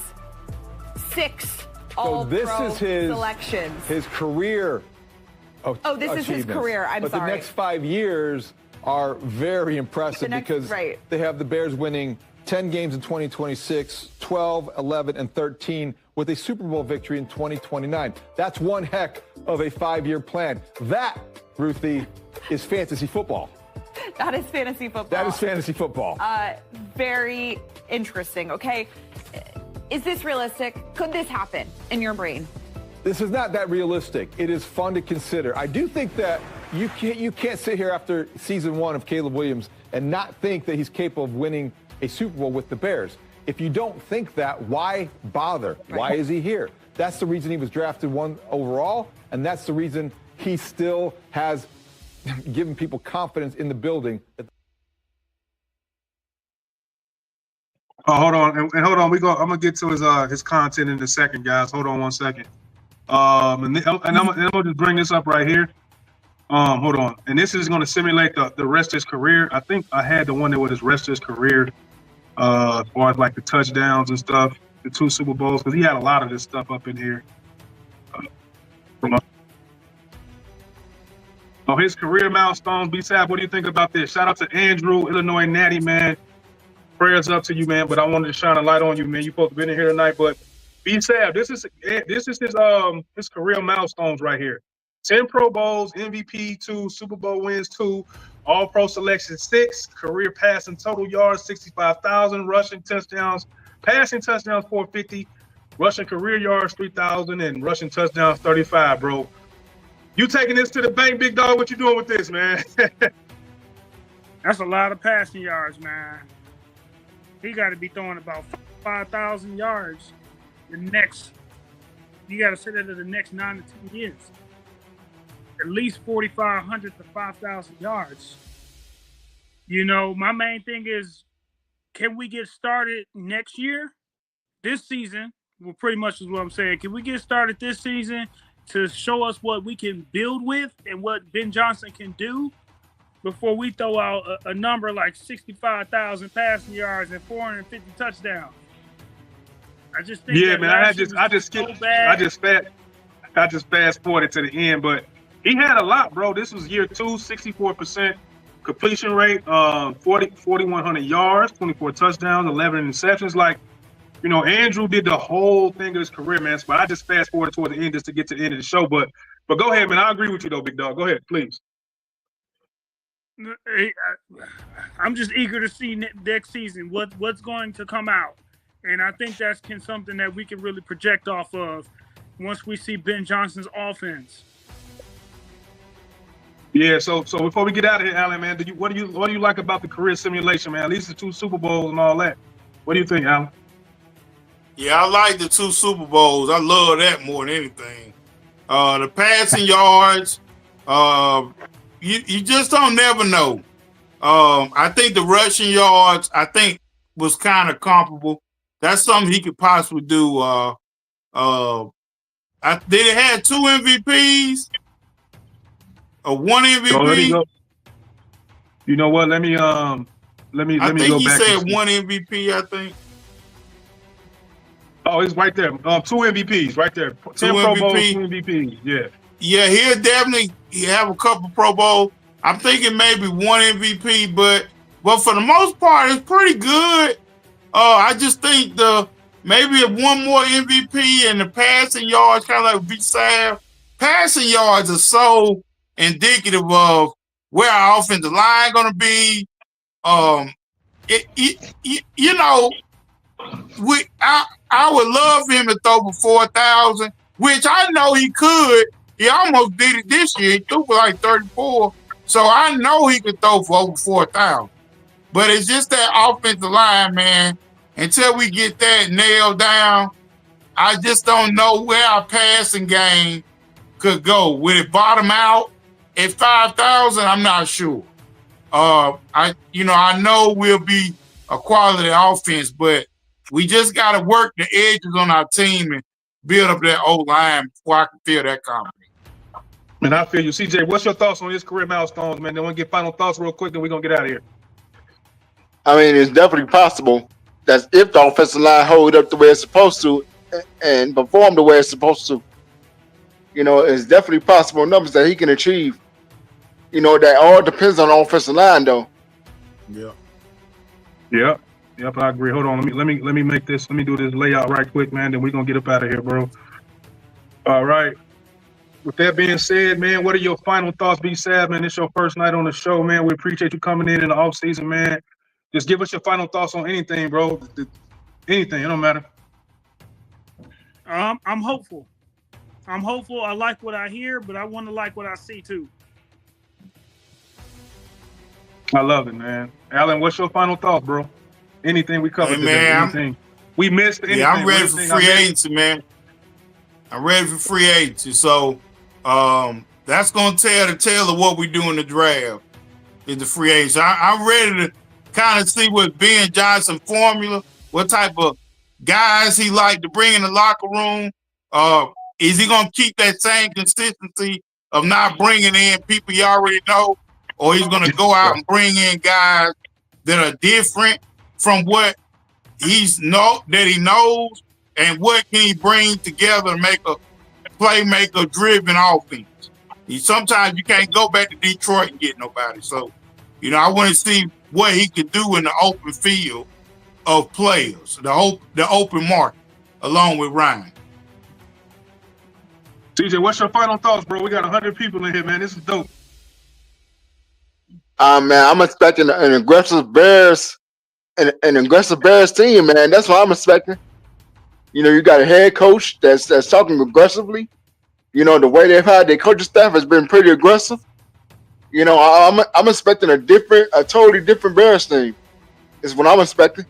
6 All-Pro selections. His career. Oh, this is his career. I'm but sorry. The next 5 years are very impressive because they have the Bears winning 10 games in 2026, 12, 11, and 13 with a Super Bowl victory in 2029. That's one heck of a 5-year plan. That, Ruthie, is fantasy football. That is fantasy football. That is fantasy football. Very interesting. Okay. Is this realistic? Could this happen in your brain? This is not that realistic. It is fun to consider. I do think that you can't sit here after season 1 of Caleb Williams and not think that he's capable of winning a Super Bowl with the Bears. If you don't think that, why bother? Right. Why is he here? That's the reason he was drafted 1 overall, and that's the reason he still has given people confidence in the building. Oh, hold on, and hold on. I'm gonna get to his content in a second, guys. Hold on 1 second. And I'm gonna just bring this up right here. Hold on, and this is gonna simulate the rest of his career. I think I had the one that was his rest of his career, as far as like the touchdowns and stuff, the 2 Super Bowls, because he had a lot of this stuff up in here. His career milestones. B-Sab, what do you think about this? Shout out to Andrew, Illinois Natty, man. Prayers up to you, man. But I wanted to shine a light on you, man. You supposed to be in here tonight, but B-Sab, this is his career milestones right here. 10 Pro Bowls, MVP 2, Super Bowl wins 2, All-Pro selection 6, career passing total yards 65,000, rushing touchdowns, passing touchdowns 450, rushing career yards 3,000, and rushing touchdowns 35, bro. You taking this to the bank, big dog? What you doing with this, man? That's a lot of passing yards, man. He got to be throwing about 5,000 yards the next. You got to say that in the next 9 to 10 years. At least 4,500 to 5,000 yards. You know, my main thing is, can we get started next year? This season, well, pretty much is what I'm saying. Can we get started this season to show us what we can build with and what Ben Johnson can do before we throw out a number like 65,000 passing yards and 450 touchdowns? I just think man, I just fast forwarded to the end, but he had a lot, bro. This was year 2, 64% completion rate, 4,100 yards, 24 touchdowns, 11 interceptions. Like, you know, Andrew did the whole thing of his career, man. But I just fast forwarded toward the end just to get to the end of the show. But go ahead, man. I agree with you, though, big dog. Go ahead, please. I'm just eager to see next season what's going to come out. And I think that's something that we can really project off of once we see Ben Johnson's offense. Yeah, so before we get out of here, Alan, man, what do you like about the career simulation, man? At least the 2 Super Bowls and all that. What do you think, Alan? Yeah, I like the 2 Super Bowls. I love that more than anything. The passing yards, you just don't never know. I think the rushing yards, was kind of comparable. That's something he could possibly do. Did it have 2 MVPs? Or 1 MVP? So let me go. You know what? Let me go back. I think he said 1 MVP, I think. Oh, it's right there. 2 MVPs right there. 10 Pro Bowls, 2 MVPs. Yeah. Yeah, he'll definitely have a couple Pro Bowls. I'm thinking maybe 1 MVP, but for the most part, it's pretty good. I just think maybe if 1 more MVP and the passing yards, kind of like V-Sav, passing yards are so indicative of where our offensive line going to be. You know, I would love him to throw for 4,000, which I know he could. He almost did it this year. He threw for like 34. So I know he could throw for over 4,000. But it's just that offensive line, man. Until we get that nailed down, I just don't know where our passing game could go. Will it bottom out at 5,000? I'm not sure. I know we'll be a quality offense, but we just got to work the edges on our team and build up that O-line before I can feel that confidence. Man, I feel you. CJ, what's your thoughts on his career milestones, man? Then we'll get final thoughts real quick, then we're going to get out of here. I mean, it's definitely possible that if the offensive line hold up the way it's supposed to and perform the way it's supposed to, you know, it's definitely possible numbers that he can achieve. You know, that all depends on the offensive line, though. Yeah. Yep, I agree. Hold on, let me make this. Let me do this layout right quick, man. Then we're gonna get up out of here, bro. All right. With that being said, man, what are your final thoughts, V-Sav, man? It's your first night on the show, man. We appreciate you coming in the off season, man. Just give us your final thoughts on anything, bro. Anything, it don't matter. I'm hopeful. I like what I hear, but I want to like what I see too. I love it, man. Alan, what's your final thoughts, bro? Anything we covered today? Anything we missed? Anything? Yeah, I'm ready for free agency, man. I'm ready for free agency. So that's going to tell the tale of what we do in the draft is the free agency. I'm ready to kind of see what Ben Johnson formula, what type of guys he like to bring in the locker room. Is he going to keep that same consistency of not bringing in people you already know, or he's going to go out and bring in guys that are different from what he knows, and what can he bring together to make a playmaker-driven offense? Sometimes you can't go back to Detroit and get nobody. So, you know, I want to see what he can do in the open field of players, the open market, along with Ryan. CJ, what's your final thoughts, bro? We got 100 people in here, man. This is dope. Man, I'm expecting an aggressive Bears, an aggressive Bears team, man. That's what I'm expecting. You know, you got a head coach that's talking aggressively. You know, the way they've had their coaching staff has been pretty aggressive. You know, I'm expecting a totally different Bears team. Is what I'm expecting.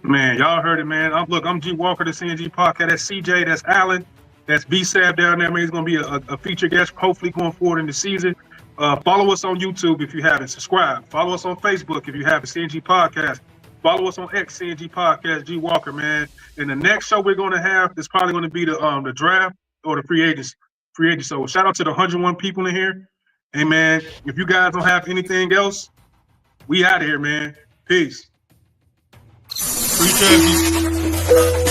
Man, y'all heard it, man. I'm G Walker, the CNG podcast. That's CJ, that's Alan, that's B-Sab down there, man. He's going to be a featured guest, hopefully going forward in the season. Follow us on YouTube if you haven't. Subscribe. Follow us on Facebook if you haven't. CNG Podcast. Follow us on X, CNG Podcast, G Walker, man. And the next show we're going to have is probably going to be the draft or the free agents. So shout out to the 101 people in here. Hey, man, if you guys don't have anything else, we out of here, man. Peace. Appreciate you.